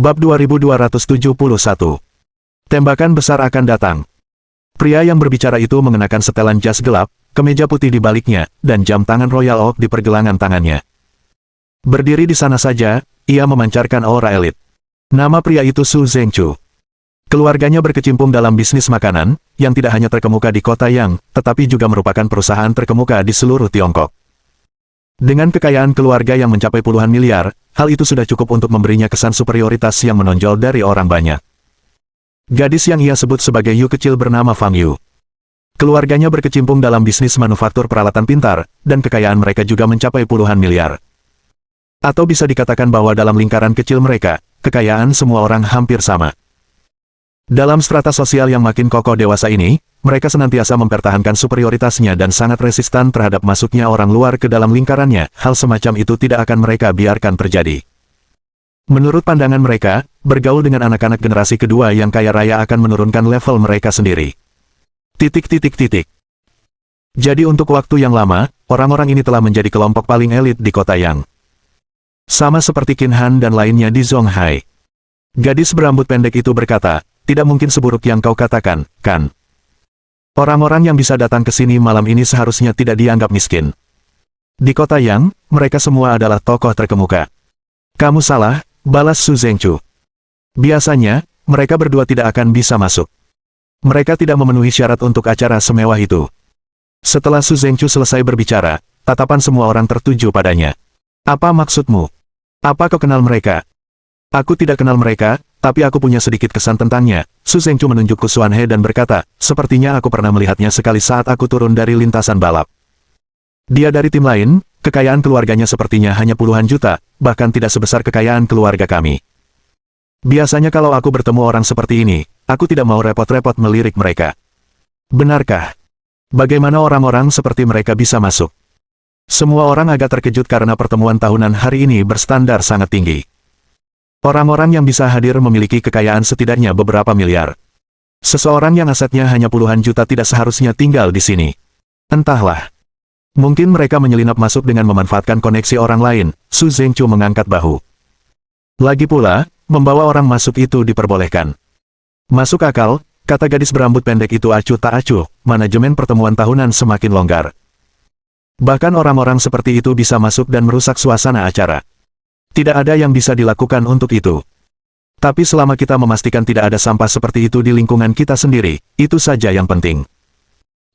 Bab 2271. Tembakan besar akan datang. Pria yang berbicara itu mengenakan setelan jas gelap, kemeja putih di baliknya, dan jam tangan Royal Oak di pergelangan tangannya. Berdiri di sana saja, ia memancarkan aura elit. Nama pria itu Su Zhengchu. Keluarganya berkecimpung dalam bisnis makanan, yang tidak hanya terkemuka di kota Yang, tetapi juga merupakan perusahaan terkemuka di seluruh Tiongkok. Dengan kekayaan keluarga yang mencapai puluhan miliar, hal itu sudah cukup untuk memberinya kesan superioritas yang menonjol dari orang banyak. Gadis yang ia sebut sebagai Yu kecil bernama Fang Yu. Keluarganya berkecimpung dalam bisnis manufaktur peralatan pintar, dan kekayaan mereka juga mencapai puluhan miliar. Atau bisa dikatakan bahwa dalam lingkaran kecil mereka, kekayaan semua orang hampir sama. Dalam strata sosial yang makin kokoh dewasa ini, mereka senantiasa mempertahankan superioritasnya dan sangat resistan terhadap masuknya orang luar ke dalam lingkarannya. Hal semacam itu tidak akan mereka biarkan terjadi. Menurut pandangan mereka, bergaul dengan anak-anak generasi kedua yang kaya raya akan menurunkan level mereka sendiri. Jadi untuk waktu yang lama, orang-orang ini telah menjadi kelompok paling elit di kota Yang. Sama seperti Qin Han dan lainnya di Zonghai. Gadis berambut pendek itu berkata, tidak mungkin seburuk yang kau katakan, kan? Orang-orang yang bisa datang ke sini malam ini seharusnya tidak dianggap miskin. Di kota Yang, mereka semua adalah tokoh terkemuka. Kamu salah, balas Su Zhengchu. Biasanya, mereka berdua tidak akan bisa masuk. Mereka tidak memenuhi syarat untuk acara semewah itu. Setelah Su Zhengchu selesai berbicara, tatapan semua orang tertuju padanya. Apa maksudmu? Apa kau kenal mereka? Aku tidak kenal mereka, tapi aku punya sedikit kesan tentangnya. Su Zhengchu menunjuk ke Xuan He dan berkata, sepertinya aku pernah melihatnya sekali saat aku turun dari lintasan balap. Dia dari tim lain, kekayaan keluarganya sepertinya hanya puluhan juta, bahkan tidak sebesar kekayaan keluarga kami. Biasanya kalau aku bertemu orang seperti ini, aku tidak mau repot-repot melirik mereka. Benarkah? Bagaimana orang-orang seperti mereka bisa masuk? Semua orang agak terkejut karena pertemuan tahunan hari ini berstandar sangat tinggi. Orang-orang yang bisa hadir memiliki kekayaan setidaknya beberapa miliar. Seseorang yang asetnya hanya puluhan juta tidak seharusnya tinggal di sini. Entahlah. Mungkin mereka menyelinap masuk dengan memanfaatkan koneksi orang lain. Su Zhengchu mengangkat bahu. Lagi pula, membawa orang masuk itu diperbolehkan. Masuk akal, kata gadis berambut pendek itu acuh tak acuh, manajemen pertemuan tahunan semakin longgar. Bahkan orang-orang seperti itu bisa masuk dan merusak suasana acara. Tidak ada yang bisa dilakukan untuk itu. Tapi selama kita memastikan tidak ada sampah seperti itu di lingkungan kita sendiri, itu saja yang penting.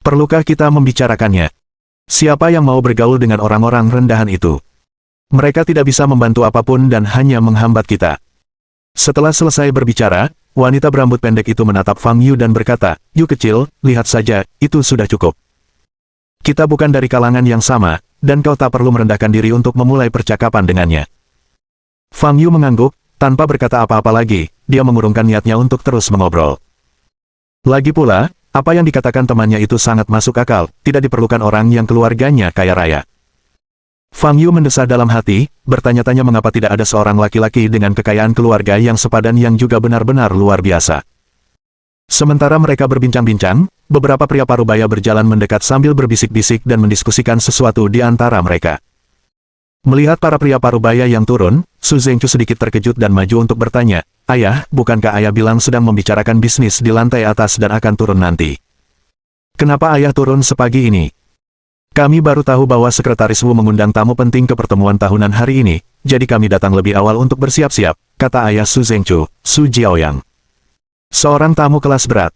Perlukah kita membicarakannya? Siapa yang mau bergaul dengan orang-orang rendahan itu? Mereka tidak bisa membantu apapun dan hanya menghambat kita. Setelah selesai berbicara, wanita berambut pendek itu menatap Fang Yu dan berkata, Yu kecil, lihat saja, itu sudah cukup. Kita bukan dari kalangan yang sama, dan kau tak perlu merendahkan diri untuk memulai percakapan dengannya. Fang Yu mengangguk, tanpa berkata apa-apa lagi, dia mengurungkan niatnya untuk terus mengobrol. Lagi pula, apa yang dikatakan temannya itu sangat masuk akal, tidak diperlukan orang yang keluarganya kaya raya. Fang Yu mendesah dalam hati, bertanya-tanya mengapa tidak ada seorang laki-laki dengan kekayaan keluarga yang sepadan yang juga benar-benar luar biasa. Sementara mereka berbincang-bincang, beberapa pria parubaya berjalan mendekat sambil berbisik-bisik dan mendiskusikan sesuatu di antara mereka. Melihat para pria parubaya yang turun, Su Zhengchu sedikit terkejut dan maju untuk bertanya, Ayah, bukankah ayah bilang sedang membicarakan bisnis di lantai atas dan akan turun nanti? Kenapa ayah turun sepagi ini? Kami baru tahu bahwa Sekretaris Wu mengundang tamu penting ke pertemuan tahunan hari ini, jadi kami datang lebih awal untuk bersiap-siap, kata ayah Su Zhengchu, Su Jiaoyang. Seorang tamu kelas berat.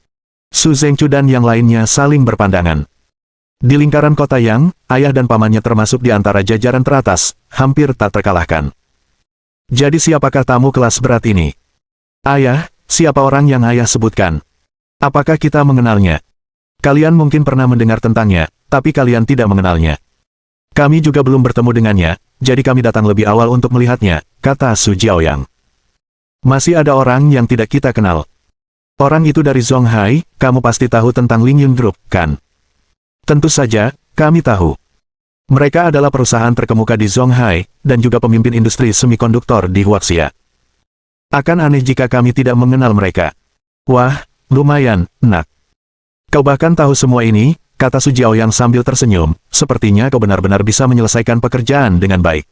Su Zhengchu dan yang lainnya saling berpandangan. Di lingkaran kota Yang, ayah dan pamannya termasuk di antara jajaran teratas, hampir tak terkalahkan. Jadi siapakah tamu kelas berat ini? Ayah, siapa orang yang ayah sebutkan? Apakah kita mengenalnya? Kalian mungkin pernah mendengar tentangnya, tapi kalian tidak mengenalnya. Kami juga belum bertemu dengannya, jadi kami datang lebih awal untuk melihatnya, kata Su Jiaoyang. Masih ada orang yang tidak kita kenal. Orang itu dari Zonghai, kamu pasti tahu tentang Lingyun Group, kan? Tentu saja, kami tahu. Mereka adalah perusahaan terkemuka di Zonghai, dan juga pemimpin industri semikonduktor di Huaxia. Akan aneh jika kami tidak mengenal mereka. Wah, lumayan, nak. Kau bahkan tahu semua ini, kata Su Jiaoyang sambil tersenyum, sepertinya kau benar-benar bisa menyelesaikan pekerjaan dengan baik.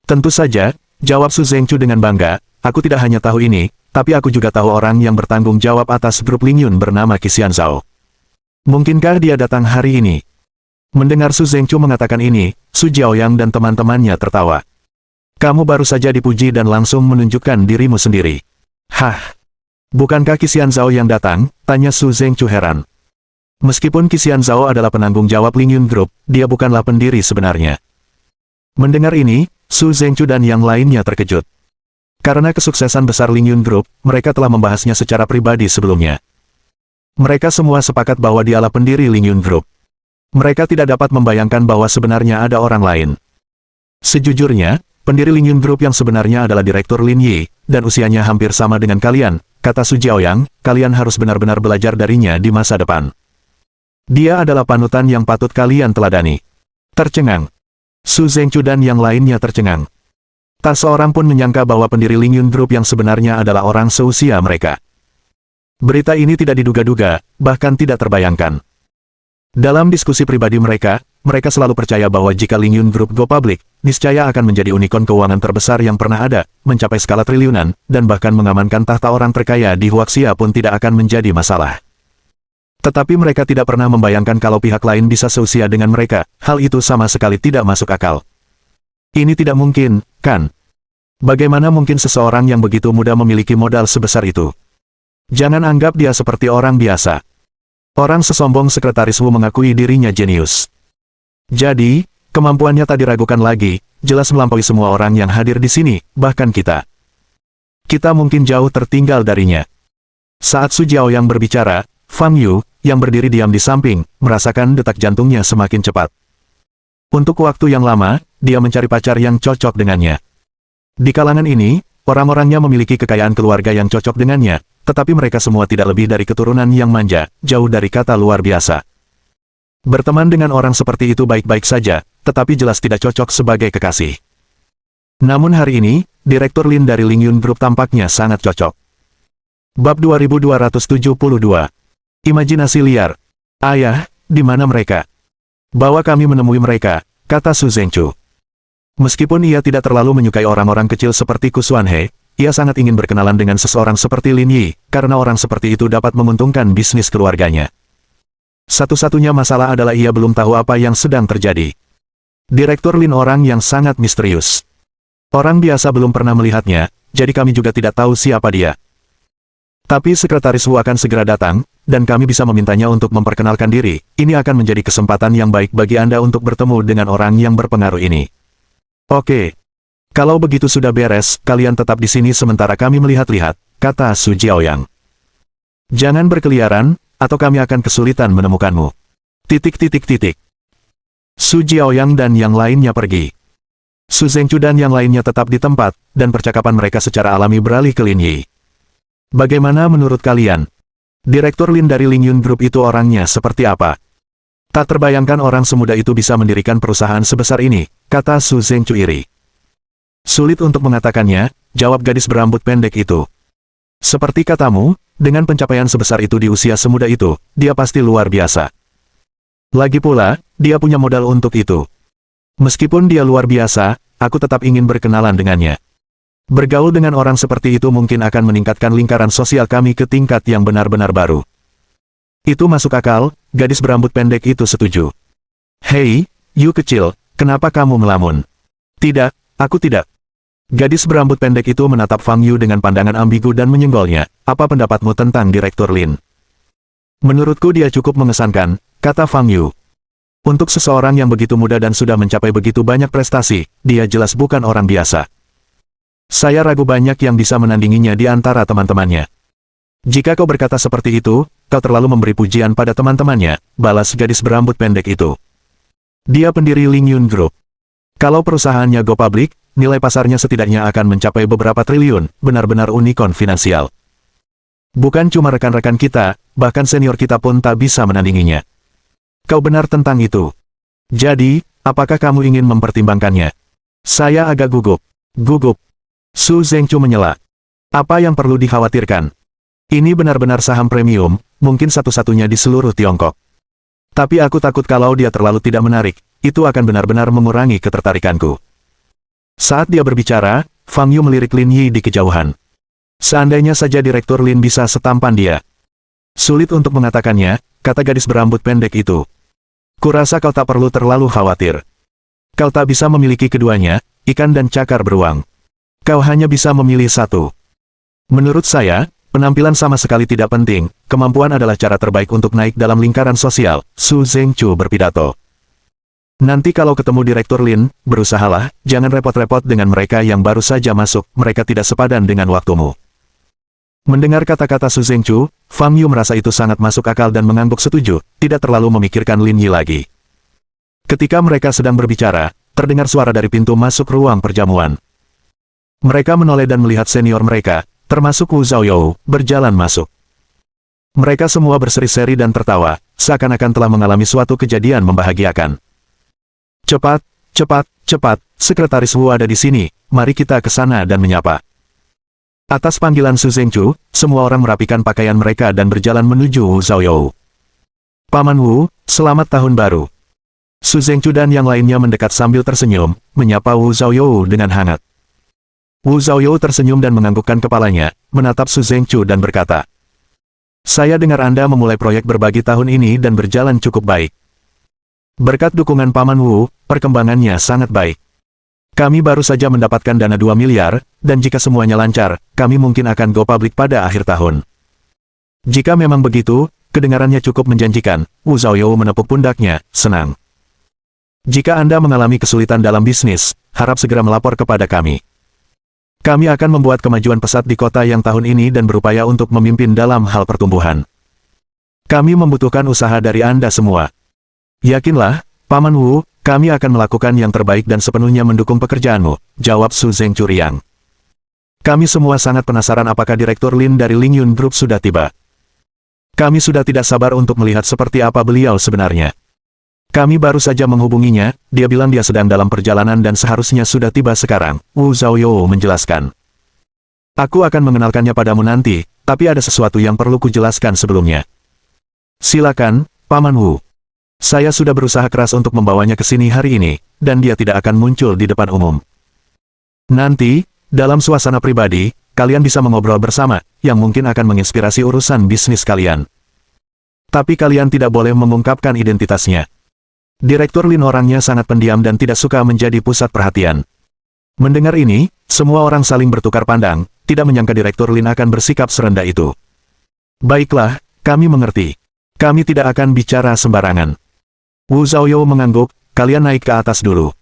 Tentu saja, jawab Su Zhengchu dengan bangga, aku tidak hanya tahu ini, tapi aku juga tahu orang yang bertanggung jawab atas grup Lingyun bernama Qixian Zhao. Mungkinkah dia datang hari ini? Mendengar Su Zhengchu mengatakan ini, Su Jiaoyang dan teman-temannya tertawa. Kamu baru saja dipuji dan langsung menunjukkan dirimu sendiri. Hah? Bukankah Qixian Zhao yang datang? Tanya Su Zhengchu heran. Meskipun Qixian Zhao adalah penanggung jawab Lingyun Group, dia bukanlah pendiri sebenarnya. Mendengar ini, Su Zhengchu dan yang lainnya terkejut. Karena kesuksesan besar Lingyun Group, mereka telah membahasnya secara pribadi sebelumnya. Mereka semua sepakat bahwa dialah pendiri Lingyun Group. Mereka tidak dapat membayangkan bahwa sebenarnya ada orang lain. Sejujurnya, pendiri Lingyun Group yang sebenarnya adalah Direktur Lin Yi, dan usianya hampir sama dengan kalian, kata Su Jiaoyang, kalian harus benar-benar belajar darinya di masa depan. Dia adalah panutan yang patut kalian teladani. Tercengang. Su Zhengchu dan yang lainnya tercengang. Tak seorang pun menyangka bahwa pendiri Lingyun Group yang sebenarnya adalah orang seusia mereka. Berita ini tidak diduga-duga, bahkan tidak terbayangkan. Dalam diskusi pribadi mereka selalu percaya bahwa jika Lingyun Group go public, niscaya akan menjadi unicorn keuangan terbesar yang pernah ada, mencapai skala triliunan, dan bahkan mengamankan tahta orang terkaya di Huaxia pun tidak akan menjadi masalah. Tetapi mereka tidak pernah membayangkan kalau pihak lain bisa seusia dengan mereka, hal itu sama sekali tidak masuk akal. Ini tidak mungkin, kan? Bagaimana mungkin seseorang yang begitu muda memiliki modal sebesar itu? Jangan anggap dia seperti orang biasa. Orang sesombong sekretaris Wu mengakui dirinya jenius. Jadi, kemampuannya tak diragukan lagi, jelas melampaui semua orang yang hadir di sini, bahkan kita. Kita mungkin jauh tertinggal darinya. Saat Su Jiaoyang berbicara, Fang Yu, yang berdiri diam di samping, merasakan detak jantungnya semakin cepat. Untuk waktu yang lama, dia mencari pacar yang cocok dengannya. Di kalangan ini, orang-orangnya memiliki kekayaan keluarga yang cocok dengannya, tetapi mereka semua tidak lebih dari keturunan yang manja, jauh dari kata luar biasa. Berteman dengan orang seperti itu baik-baik saja, tetapi jelas tidak cocok sebagai kekasih. Namun hari ini, Direktur Lin dari Lingyun Group tampaknya sangat cocok. Bab 2272. Imajinasi liar. Ayah, di mana mereka? Bawa kami menemui mereka, kata Su Zhengchu. Meskipun ia tidak terlalu menyukai orang-orang kecil seperti Ku Xuanhe, ia sangat ingin berkenalan dengan seseorang seperti Lin Yi, karena orang seperti itu dapat menguntungkan bisnis keluarganya. Satu-satunya masalah adalah ia belum tahu apa yang sedang terjadi. Direktur Lin orang yang sangat misterius. Orang biasa belum pernah melihatnya, jadi kami juga tidak tahu siapa dia. Tapi sekretaris Wu akan segera datang, dan kami bisa memintanya untuk memperkenalkan diri. Ini akan menjadi kesempatan yang baik bagi Anda untuk bertemu dengan orang yang berpengaruh ini. Oke. Kalau begitu sudah beres, kalian tetap di sini sementara kami melihat-lihat, kata Su Jiaoyang. Jangan berkeliaran, atau kami akan kesulitan menemukanmu. Su Jiaoyang dan yang lainnya pergi. Su Zhengchu dan yang lainnya tetap di tempat, dan percakapan mereka secara alami beralih ke Lin Yi. Bagaimana menurut kalian? Direktur Lin dari Lingyun Group itu orangnya seperti apa? Tak terbayangkan orang semuda itu bisa mendirikan perusahaan sebesar ini, kata Su Zhengchu iri. Sulit untuk mengatakannya, jawab gadis berambut pendek itu. Seperti katamu, dengan pencapaian sebesar itu di usia semuda itu, dia pasti luar biasa. Lagi pula, dia punya modal untuk itu. Meskipun dia luar biasa, aku tetap ingin berkenalan dengannya. Bergaul dengan orang seperti itu mungkin akan meningkatkan lingkaran sosial kami ke tingkat yang benar-benar baru. Itu masuk akal, gadis berambut pendek itu setuju. Hei, Yu kecil, kenapa kamu melamun? Tidak, aku tidak. Gadis berambut pendek itu menatap Fang Yu dengan pandangan ambigu dan menyenggolnya. Apa pendapatmu tentang Direktur Lin? Menurutku dia cukup mengesankan, kata Fang Yu. Untuk seseorang yang begitu muda dan sudah mencapai begitu banyak prestasi, dia jelas bukan orang biasa. Saya ragu banyak yang bisa menandinginya di antara teman-temannya. Jika kau berkata seperti itu, kau terlalu memberi pujian pada teman-temannya, balas gadis berambut pendek itu. Dia pendiri Lingyun Group. Kalau perusahaannya go public, nilai pasarnya setidaknya akan mencapai beberapa triliun, benar-benar unicorn finansial. Bukan cuma rekan-rekan kita, bahkan senior kita pun tak bisa menandinginya. Kau benar tentang itu. Jadi, apakah kamu ingin mempertimbangkannya? Saya agak gugup. Gugup. Su Zhengchu menyela. Apa yang perlu dikhawatirkan? Ini benar-benar saham premium, mungkin satu-satunya di seluruh Tiongkok. Tapi aku takut kalau dia terlalu tidak menarik, itu akan benar-benar mengurangi ketertarikanku. Saat dia berbicara, Fang Yu melirik Lin Yi di kejauhan. Seandainya saja Direktur Lin bisa setampan dia. Sulit untuk mengatakannya, kata gadis berambut pendek itu. Kurasa kau tak perlu terlalu khawatir. Kau tak bisa memiliki keduanya, ikan dan cakar beruang. Kau hanya bisa memilih satu. Menurut saya, penampilan sama sekali tidak penting, kemampuan adalah cara terbaik untuk naik dalam lingkaran sosial, Su Zhengqiu berpidato. Nanti kalau ketemu Direktur Lin, berusahalah, jangan repot-repot dengan mereka yang baru saja masuk, mereka tidak sepadan dengan waktumu. Mendengar kata-kata Su Zhengqiu, Fang Yu merasa itu sangat masuk akal dan mengangguk setuju, tidak terlalu memikirkan Lin Yi lagi. Ketika mereka sedang berbicara, terdengar suara dari pintu masuk ruang perjamuan. Mereka menoleh dan melihat senior mereka, termasuk Wu Zhaoyou, berjalan masuk. Mereka semua berseri-seri dan tertawa, seakan-akan telah mengalami suatu kejadian membahagiakan. Cepat, cepat, cepat, Sekretaris Wu ada di sini, mari kita ke sana dan menyapa. Atas panggilan Su Zhengqiu, semua orang merapikan pakaian mereka dan berjalan menuju Wu Zhaoyou. Paman Wu, selamat tahun baru. Su Zhengqiu dan yang lainnya mendekat sambil tersenyum, menyapa Wu Zhaoyou dengan hangat. Wu Zhaoyou tersenyum dan menganggukkan kepalanya, menatap Su Zhengqiu dan berkata, "Saya dengar Anda memulai proyek berbagi tahun ini dan berjalan cukup baik. Berkat dukungan Paman Wu, perkembangannya sangat baik. Kami baru saja mendapatkan dana 2 miliar, dan jika semuanya lancar, kami mungkin akan go public pada akhir tahun." Jika memang begitu, kedengarannya cukup menjanjikan, Wu Zhaoyou menepuk pundaknya, senang. Jika Anda mengalami kesulitan dalam bisnis, harap segera melapor kepada kami. Kami akan membuat kemajuan pesat di kota yang tahun ini dan berupaya untuk memimpin dalam hal pertumbuhan. Kami membutuhkan usaha dari Anda semua. Yakinlah, Paman Wu, kami akan melakukan yang terbaik dan sepenuhnya mendukung pekerjaanmu, jawab Su Zhengqiu riang. Kami semua sangat penasaran apakah Direktur Lin dari Lingyun Group sudah tiba. Kami sudah tidak sabar untuk melihat seperti apa beliau sebenarnya. Kami baru saja menghubunginya, dia bilang dia sedang dalam perjalanan dan seharusnya sudah tiba sekarang, Wu Zhaoyou menjelaskan. Aku akan mengenalkannya padamu nanti, tapi ada sesuatu yang perlu kujelaskan sebelumnya. Silakan, Paman Wu. Saya sudah berusaha keras untuk membawanya ke sini hari ini, dan dia tidak akan muncul di depan umum. Nanti, dalam suasana pribadi, kalian bisa mengobrol bersama, yang mungkin akan menginspirasi urusan bisnis kalian. Tapi kalian tidak boleh mengungkapkan identitasnya. Direktur Lin orangnya sangat pendiam dan tidak suka menjadi pusat perhatian. Mendengar ini, semua orang saling bertukar pandang, tidak menyangka Direktur Lin akan bersikap serendah itu. Baiklah, kami mengerti. Kami tidak akan bicara sembarangan. Wu Zhaoyou mengangguk, kalian naik ke atas dulu.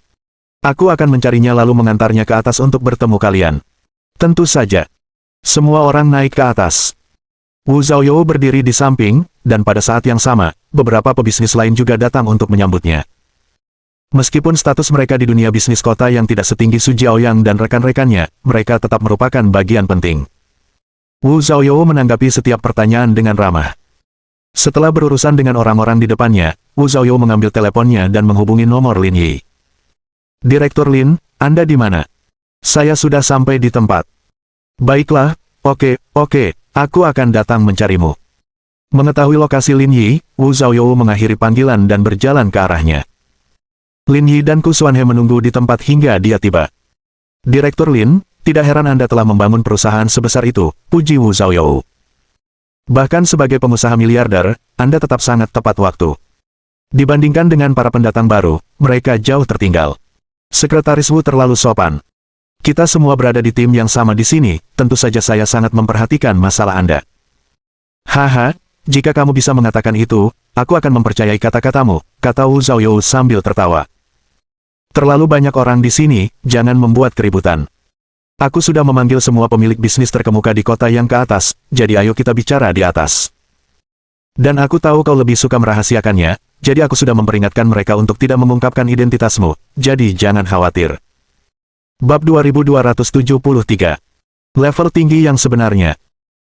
Aku akan mencarinya lalu mengantarnya ke atas untuk bertemu kalian. Tentu saja. Semua orang naik ke atas. Wu Zhaoyou berdiri di samping, dan pada saat yang sama, beberapa pebisnis lain juga datang untuk menyambutnya. Meskipun status mereka di dunia bisnis kota yang tidak setinggi Su Jiaoyang dan rekan-rekannya, mereka tetap merupakan bagian penting. Wu Zhaoyou menanggapi setiap pertanyaan dengan ramah. Setelah berurusan dengan orang-orang di depannya, Wu Zhaoyou mengambil teleponnya dan menghubungi nomor Lin Yi. Direktur Lin, Anda di mana? Saya sudah sampai di tempat. Baiklah, oke, aku akan datang mencarimu. Mengetahui lokasi Lin Yi, Wu Zhaoyou mengakhiri panggilan dan berjalan ke arahnya. Lin Yi dan Ku Xuanhe menunggu di tempat hingga dia tiba. Direktur Lin, tidak heran Anda telah membangun perusahaan sebesar itu, puji Wu Zhaoyou. Bahkan sebagai pengusaha miliarder, Anda tetap sangat tepat waktu. Dibandingkan dengan para pendatang baru, mereka jauh tertinggal. Sekretaris Wu terlalu sopan. Kita semua berada di tim yang sama di sini, tentu saja saya sangat memperhatikan masalah Anda. Haha, jika kamu bisa mengatakan itu, aku akan mempercayai kata-katamu, kata Wu Zhaoyou sambil tertawa. Terlalu banyak orang di sini, jangan membuat keributan. Aku sudah memanggil semua pemilik bisnis terkemuka di kota yang ke atas, jadi ayo kita bicara di atas. Dan aku tahu kau lebih suka merahasiakannya, jadi aku sudah memperingatkan mereka untuk tidak mengungkapkan identitasmu, jadi jangan khawatir. Bab 2273. Level tinggi yang sebenarnya.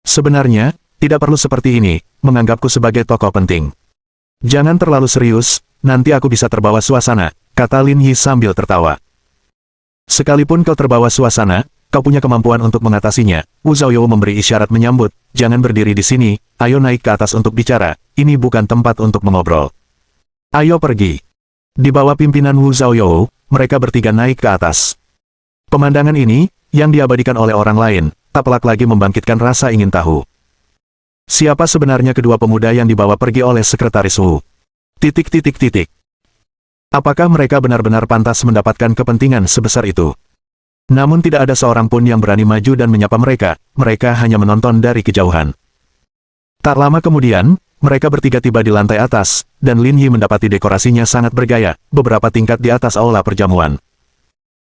Sebenarnya, tidak perlu seperti ini, menganggapku sebagai tokoh penting. Jangan terlalu serius, nanti aku bisa terbawa suasana, kata Lin Yi sambil tertawa. Sekalipun kau terbawa suasana, kau punya kemampuan untuk mengatasinya. Wu Zhaoyou memberi isyarat menyambut, jangan berdiri di sini, ayo naik ke atas untuk bicara, ini bukan tempat untuk mengobrol. Ayo pergi. Di bawah pimpinan Wu Zhaoyou, mereka bertiga naik ke atas. Pemandangan ini, yang diabadikan oleh orang lain, tak pelak lagi membangkitkan rasa ingin tahu. Siapa sebenarnya kedua pemuda yang dibawa pergi oleh Sekretaris Wu? Apakah mereka benar-benar pantas mendapatkan kepentingan sebesar itu? Namun tidak ada seorang pun yang berani maju dan menyapa mereka, mereka hanya menonton dari kejauhan. Tak lama kemudian, mereka bertiga tiba di lantai atas, dan Lin Yi mendapati dekorasinya sangat bergaya, beberapa tingkat di atas aula perjamuan.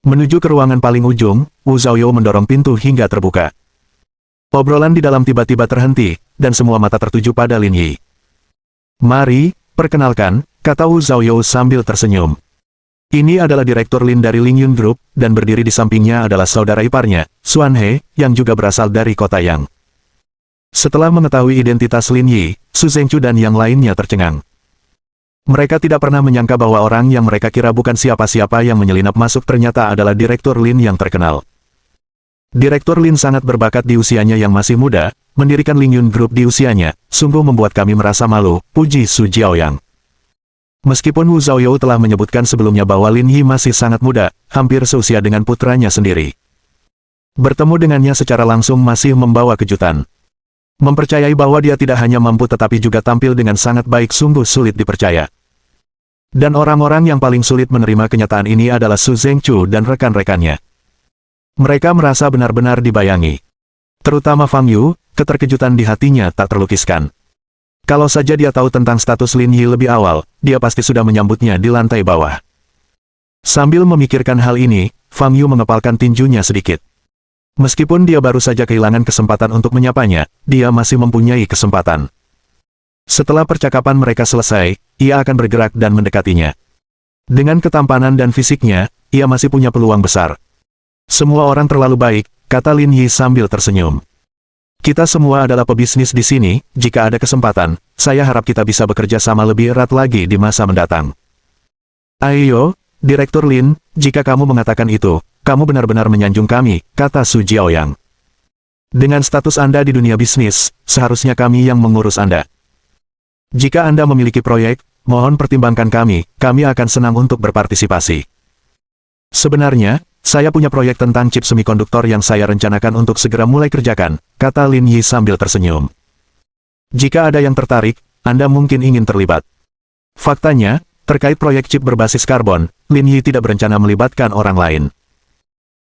Menuju ke ruangan paling ujung, Wu Zhaoyou mendorong pintu hingga terbuka. Obrolan di dalam tiba-tiba terhenti, dan semua mata tertuju pada Lin Yi. "Mari, perkenalkan," kata Wu Zhaoyou sambil tersenyum. Ini adalah Direktur Lin dari Lingyun Group, dan berdiri di sampingnya adalah saudara iparnya, Xuan He, yang juga berasal dari kota Yang. Setelah mengetahui identitas Lin Yi, Su Zhengqiu dan yang lainnya tercengang. Mereka tidak pernah menyangka bahwa orang yang mereka kira bukan siapa-siapa yang menyelinap masuk ternyata adalah Direktur Lin yang terkenal. Direktur Lin sangat berbakat di usianya yang masih muda, mendirikan Lingyun Group di usianya, sungguh membuat kami merasa malu, puji Su Jiaoyang. Meskipun Wu Zhaoyou telah menyebutkan sebelumnya bahwa Lin Yi masih sangat muda, hampir seusia dengan putranya sendiri. Bertemu dengannya secara langsung masih membawa kejutan. Mempercayai bahwa dia tidak hanya mampu tetapi juga tampil dengan sangat baik sungguh sulit dipercaya. Dan orang-orang yang paling sulit menerima kenyataan ini adalah Su Zhengqiu dan rekan-rekannya. Mereka merasa benar-benar dibayangi. Terutama Fang Yu, keterkejutan di hatinya tak terlukiskan. Kalau saja dia tahu tentang status Lin Yi lebih awal, dia pasti sudah menyambutnya di lantai bawah. Sambil memikirkan hal ini, Fang Yu mengepalkan tinjunya sedikit. Meskipun dia baru saja kehilangan kesempatan untuk menyapanya, dia masih mempunyai kesempatan. Setelah percakapan mereka selesai, ia akan bergerak dan mendekatinya. Dengan ketampanan dan fisiknya, ia masih punya peluang besar. "Semua orang terlalu baik," kata Lin Yi sambil tersenyum. "Kita semua adalah pebisnis di sini, jika ada kesempatan, saya harap kita bisa bekerja sama lebih erat lagi di masa mendatang." "Ayo, Direktur Lin, jika kamu mengatakan itu, kamu benar-benar menyanjung kami," kata Su Jiaoyang. "Dengan status Anda di dunia bisnis, seharusnya kami yang mengurus Anda. Jika Anda memiliki proyek, mohon pertimbangkan kami akan senang untuk berpartisipasi." "Sebenarnya, saya punya proyek tentang chip semikonduktor yang saya rencanakan untuk segera mulai kerjakan," kata Lin Yi sambil tersenyum. "Jika ada yang tertarik, Anda mungkin ingin terlibat." Faktanya, terkait proyek chip berbasis karbon, Lin Yi tidak berencana melibatkan orang lain.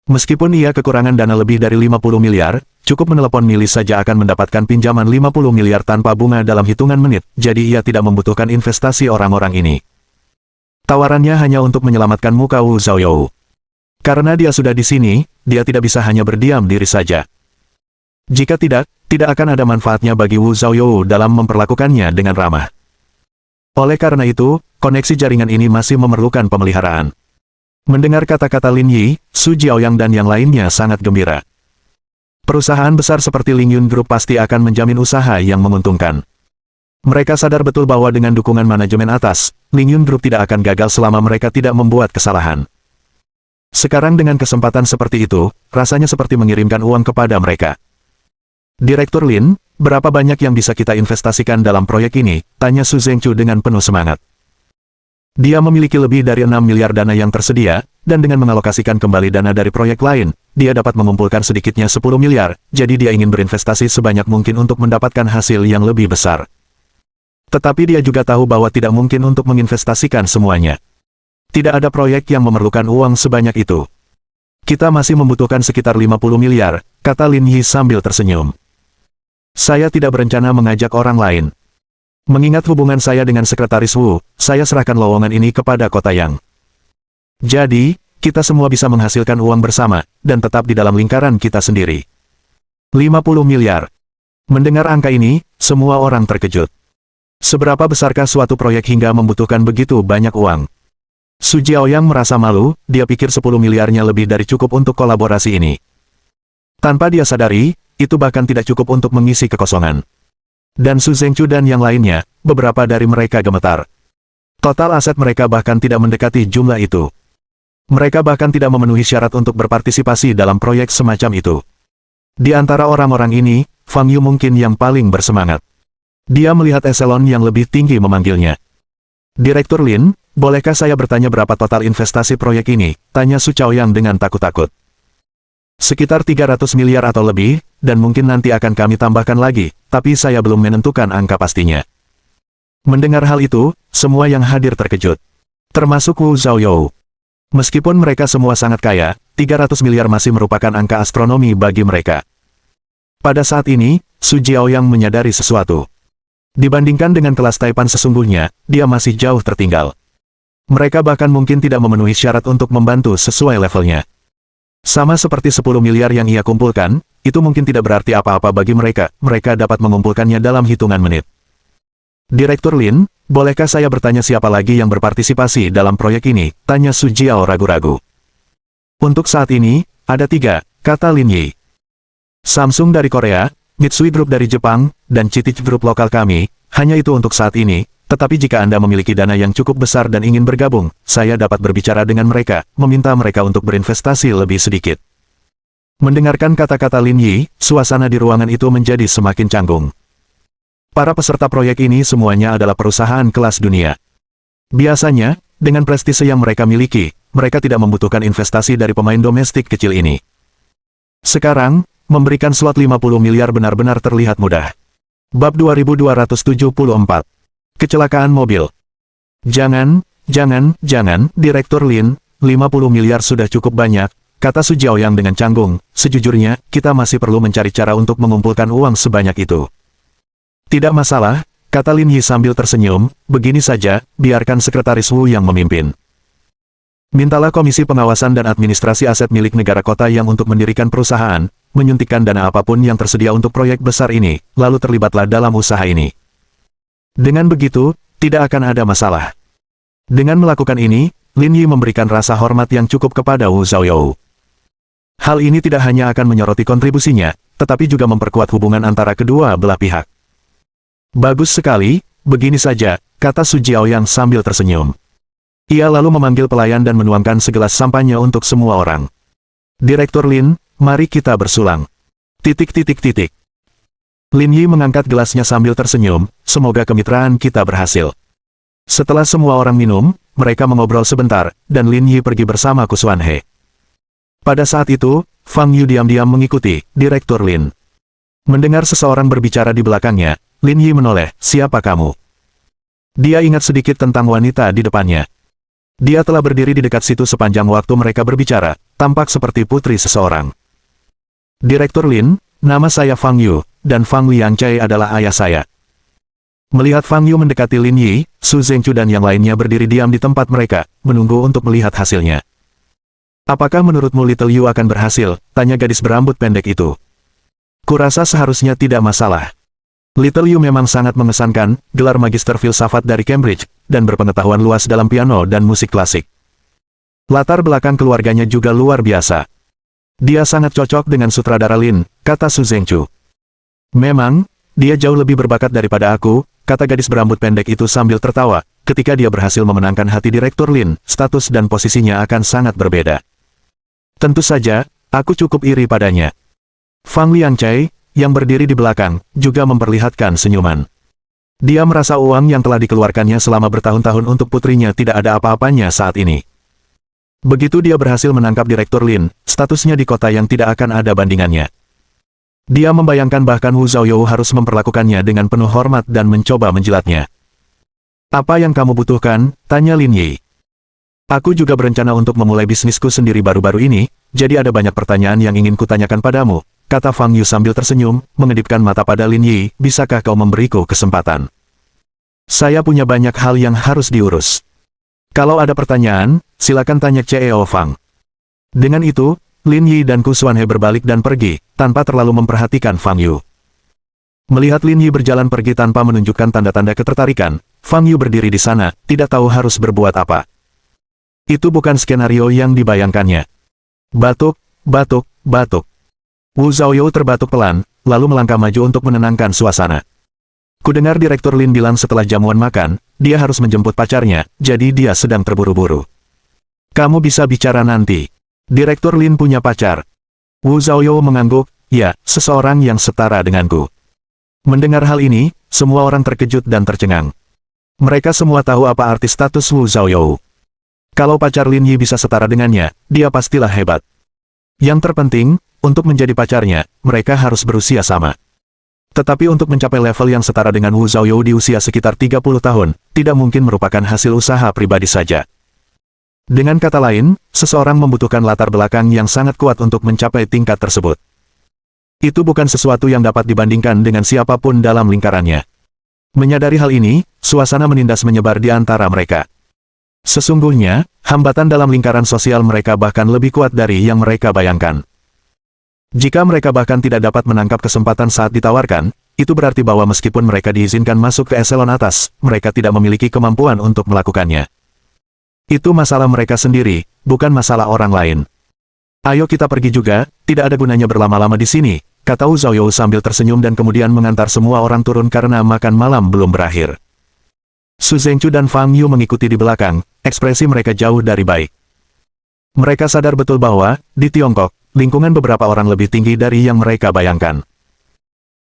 Meskipun ia kekurangan dana lebih dari 50 miliar, cukup menelepon Mili saja akan mendapatkan pinjaman 50 miliar tanpa bunga dalam hitungan menit, jadi ia tidak membutuhkan investasi orang-orang ini. Tawarannya hanya untuk menyelamatkan muka Wu Zhaoyou. Karena dia sudah di sini, dia tidak bisa hanya berdiam diri saja. Jika tidak akan ada manfaatnya bagi Wu Zhaoyou dalam memperlakukannya dengan ramah. Oleh karena itu, koneksi jaringan ini masih memerlukan pemeliharaan. Mendengar kata-kata Lin Yi, Su Jiaoyang dan yang lainnya sangat gembira. Perusahaan besar seperti Lingyun Group pasti akan menjamin usaha yang menguntungkan. Mereka sadar betul bahwa dengan dukungan manajemen atas, Lingyun Group tidak akan gagal selama mereka tidak membuat kesalahan. Sekarang dengan kesempatan seperti itu, rasanya seperti mengirimkan uang kepada mereka. "Direktur Lin, berapa banyak yang bisa kita investasikan dalam proyek ini?" tanya Su Zhengqiu dengan penuh semangat. Dia memiliki lebih dari 6 miliar dana yang tersedia, dan dengan mengalokasikan kembali dana dari proyek lain, dia dapat mengumpulkan sedikitnya 10 miliar, jadi dia ingin berinvestasi sebanyak mungkin untuk mendapatkan hasil yang lebih besar. Tetapi dia juga tahu bahwa tidak mungkin untuk menginvestasikan semuanya. Tidak ada proyek yang memerlukan uang sebanyak itu. "Kita masih membutuhkan sekitar 50 miliar, kata Lin Yi sambil tersenyum. "Saya tidak berencana mengajak orang lain. Mengingat hubungan saya dengan Sekretaris Wu, saya serahkan lowongan ini kepada kota Yang. Jadi, kita semua bisa menghasilkan uang bersama, dan tetap di dalam lingkaran kita sendiri." 50 miliar. Mendengar angka ini, semua orang terkejut. Seberapa besarkah suatu proyek hingga membutuhkan begitu banyak uang? Su Jiaoyang merasa malu, dia pikir 10 miliarnya lebih dari cukup untuk kolaborasi ini. Tanpa dia sadari, itu bahkan tidak cukup untuk mengisi kekosongan. Dan Su Zhengqiu dan yang lainnya, beberapa dari mereka gemetar. Total aset mereka bahkan tidak mendekati jumlah itu. Mereka bahkan tidak memenuhi syarat untuk berpartisipasi dalam proyek semacam itu. Di antara orang-orang ini, Fang Yu mungkin yang paling bersemangat. Dia melihat eselon yang lebih tinggi memanggilnya. "Direktur Lin, bolehkah saya bertanya berapa total investasi proyek ini?" tanya Su Chaoyang dengan takut-takut. Sekitar 300 miliar atau lebih, dan mungkin nanti akan kami tambahkan lagi, tapi saya belum menentukan angka pastinya. Mendengar hal itu, semua yang hadir terkejut. Termasuk Wu Zhaoyou. Meskipun mereka semua sangat kaya, 300 miliar masih merupakan angka astronomi bagi mereka. Pada saat ini, Su Jiaoyang menyadari sesuatu. Dibandingkan dengan kelas Taipan sesungguhnya, dia masih jauh tertinggal. Mereka bahkan mungkin tidak memenuhi syarat untuk membantu sesuai levelnya. Sama seperti 10 miliar yang ia kumpulkan, itu mungkin tidak berarti apa-apa bagi mereka, mereka dapat mengumpulkannya dalam hitungan menit. Direktur Lin, bolehkah saya bertanya siapa lagi yang berpartisipasi dalam proyek ini? Tanya Su Jiao ragu-ragu. Untuk saat ini, ada 3, kata Lin Yi. Samsung dari Korea, Mitsui Group dari Jepang, dan Citic Group lokal kami, hanya itu untuk saat ini. Tetapi jika Anda memiliki dana yang cukup besar dan ingin bergabung, saya dapat berbicara dengan mereka, meminta mereka untuk berinvestasi lebih sedikit. Mendengarkan kata-kata Lin Yi, suasana di ruangan itu menjadi semakin canggung. Para peserta proyek ini semuanya adalah perusahaan kelas dunia. Biasanya, dengan prestise yang mereka miliki, mereka tidak membutuhkan investasi dari pemain domestik kecil ini. Sekarang, memberikan slot 50 miliar benar-benar terlihat mudah. Bab 2274. Kecelakaan mobil. Jangan, Direktur Lin, 50 miliar sudah cukup banyak, kata Su Jiaoyang dengan canggung. Sejujurnya, kita masih perlu mencari cara untuk mengumpulkan uang sebanyak itu. Tidak masalah, kata Lin Yi sambil tersenyum, begini saja, biarkan Sekretaris Wu yang memimpin. Mintalah Komisi Pengawasan dan Administrasi Aset milik negara kota yang untuk mendirikan perusahaan, menyuntikkan dana apapun yang tersedia untuk proyek besar ini, lalu terlibatlah dalam usaha ini. Dengan begitu, tidak akan ada masalah. Dengan melakukan ini, Lin Yi memberikan rasa hormat yang cukup kepada Wu Zhaoyou. Hal ini tidak hanya akan menyoroti kontribusinya, tetapi juga memperkuat hubungan antara kedua belah pihak. Bagus sekali, begini saja, kata Su Jiaoyang sambil tersenyum. Ia lalu memanggil pelayan dan menuangkan segelas sampannya untuk semua orang. Direktur Lin, mari kita bersulang. Lin Yi mengangkat gelasnya sambil tersenyum, semoga kemitraan kita berhasil. Setelah semua orang minum, mereka mengobrol sebentar, dan Lin Yi pergi bersama Kusuan He. Pada saat itu, Fang Yu diam-diam mengikuti Direktur Lin. Mendengar seseorang berbicara di belakangnya, Lin Yi menoleh, siapa kamu? Dia ingat sedikit tentang wanita di depannya. Dia telah berdiri di dekat situ sepanjang waktu mereka berbicara, tampak seperti putri seseorang. Direktur Lin, nama saya Fang Yu, dan Fang Liangcai adalah ayah saya. Melihat Fang Yu mendekati Lin Yi, Su Zhengchu dan yang lainnya berdiri diam di tempat mereka, menunggu untuk melihat hasilnya. Apakah menurutmu Little Yu akan berhasil? Tanya gadis berambut pendek itu. Kurasa seharusnya tidak masalah. Little Yu memang sangat mengesankan, gelar magister filsafat dari Cambridge, dan berpengetahuan luas dalam piano dan musik klasik. Latar belakang keluarganya juga luar biasa. Dia sangat cocok dengan sutradara Lin, kata Su Zhengchu. Memang, dia jauh lebih berbakat daripada aku, kata gadis berambut pendek itu sambil tertawa. Ketika dia berhasil memenangkan hati Direktur Lin, status dan posisinya akan sangat berbeda. Tentu saja, aku cukup iri padanya. Fang Liangcai, yang berdiri di belakang, juga memperlihatkan senyuman. Dia merasa uang yang telah dikeluarkannya selama bertahun-tahun untuk putrinya tidak ada apa-apanya saat ini. Begitu dia berhasil menangkap Direktur Lin, statusnya di kota yang tidak akan ada bandingannya. Dia membayangkan bahkan Wu Zhaoyou harus memperlakukannya dengan penuh hormat dan mencoba menjilatnya. Apa yang kamu butuhkan? Tanya Lin Yi. Aku juga berencana untuk memulai bisnisku sendiri baru-baru ini, jadi ada banyak pertanyaan yang ingin kutanyakan padamu, kata Fang Yu sambil tersenyum, mengedipkan mata pada Lin Yi, bisakah kau memberiku kesempatan? Saya punya banyak hal yang harus diurus. Kalau ada pertanyaan, silakan tanya CEO Fang. Dengan itu, Lin Yi dan Kusuan He berbalik dan pergi, tanpa terlalu memperhatikan Fang Yu. Melihat Lin Yi berjalan pergi tanpa menunjukkan tanda-tanda ketertarikan, Fang Yu berdiri di sana, tidak tahu harus berbuat apa. Itu bukan skenario yang dibayangkannya. Batuk. Wu Zhaoyou terbatuk pelan, lalu melangkah maju untuk menenangkan suasana. Kudengar Direktur Lin bilang setelah jamuan makan, dia harus menjemput pacarnya, jadi dia sedang terburu-buru. Kamu bisa bicara nanti. Direktur Lin punya pacar. Wu Zhaoyou mengangguk, ya, seseorang yang setara denganku. Mendengar hal ini, semua orang terkejut dan tercengang. Mereka semua tahu apa arti status Wu Zhaoyou. Kalau pacar Lin Yi bisa setara dengannya, dia pastilah hebat. Yang terpenting, untuk menjadi pacarnya, mereka harus berusia sama. Tetapi untuk mencapai level yang setara dengan Wu Zhaoyou di usia sekitar 30 tahun, tidak mungkin merupakan hasil usaha pribadi saja. Dengan kata lain, seseorang membutuhkan latar belakang yang sangat kuat untuk mencapai tingkat tersebut. Itu bukan sesuatu yang dapat dibandingkan dengan siapapun dalam lingkarannya. Menyadari hal ini, suasana menindas menyebar di antara mereka. Sesungguhnya, hambatan dalam lingkaran sosial mereka bahkan lebih kuat dari yang mereka bayangkan. Jika mereka bahkan tidak dapat menangkap kesempatan saat ditawarkan, itu berarti bahwa meskipun mereka diizinkan masuk ke eselon atas, mereka tidak memiliki kemampuan untuk melakukannya. Itu masalah mereka sendiri, bukan masalah orang lain. Ayo kita pergi juga, tidak ada gunanya berlama-lama di sini, kata Wu Zhaoyou sambil tersenyum dan kemudian mengantar semua orang turun karena makan malam belum berakhir. Su Zhengchu dan Fang Yu mengikuti di belakang, ekspresi mereka jauh dari baik. Mereka sadar betul bahwa, di Tiongkok, lingkungan beberapa orang lebih tinggi dari yang mereka bayangkan.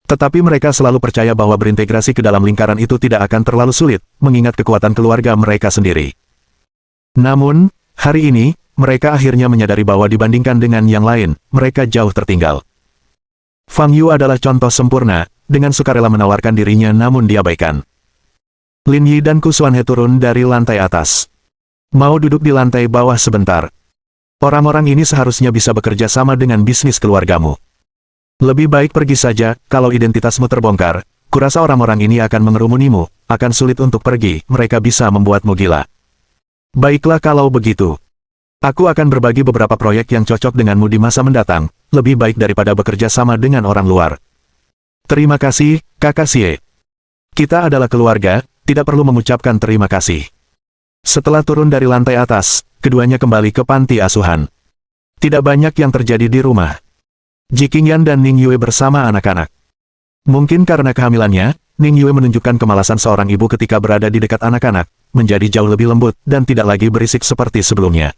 Tetapi mereka selalu percaya bahwa berintegrasi ke dalam lingkaran itu tidak akan terlalu sulit, mengingat kekuatan keluarga mereka sendiri. Namun, hari ini, mereka akhirnya menyadari bahwa dibandingkan dengan yang lain, mereka jauh tertinggal. Fang Yu adalah contoh sempurna, dengan sukarela menawarkan dirinya namun diabaikan. Lin Yi dan Ku Xuanhe turun dari lantai atas. Mau duduk di lantai bawah sebentar. Orang-orang ini seharusnya bisa bekerja sama dengan bisnis keluargamu. Lebih baik pergi saja, kalau identitasmu terbongkar, kurasa orang-orang ini akan mengerumunimu, akan sulit untuk pergi, mereka bisa membuatmu gila. Baiklah kalau begitu. Aku akan berbagi beberapa proyek yang cocok denganmu di masa mendatang, lebih baik daripada bekerja sama dengan orang luar. Terima kasih, Kakak Xie. Kita adalah keluarga, tidak perlu mengucapkan terima kasih. Setelah turun dari lantai atas, keduanya kembali ke panti asuhan. Tidak banyak yang terjadi di rumah. Ji Qingyan dan Ning Yue bersama anak-anak. Mungkin karena kehamilannya, Ning Yue menunjukkan kemalasan seorang ibu ketika berada di dekat anak-anak, menjadi jauh lebih lembut dan tidak lagi berisik seperti sebelumnya.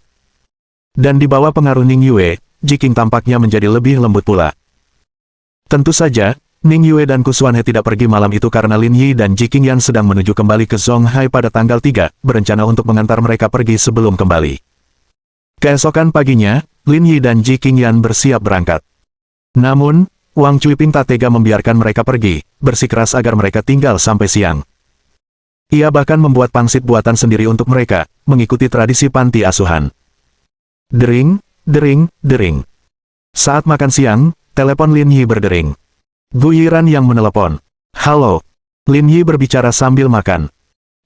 Dan di bawah pengaruh Ning Yue, Ji Qing tampaknya menjadi lebih lembut pula. Tentu saja, Ning Yue dan Ku Xuanhe tidak pergi malam itu karena Lin Yi dan Ji Qingyan sedang menuju kembali ke Zonghai pada tanggal 3, berencana untuk mengantar mereka pergi sebelum kembali. Keesokan paginya, Lin Yi dan Ji Qingyan bersiap berangkat. Namun, Wang Cuiping tak tega membiarkan mereka pergi, bersikeras agar mereka tinggal sampai siang. Ia bahkan membuat pangsit buatan sendiri untuk mereka, mengikuti tradisi panti asuhan. Dering, dering, dering. Saat makan siang, telepon Lin Yi berdering. Gu Yiran yang menelepon. Halo. Lin Yi berbicara sambil makan.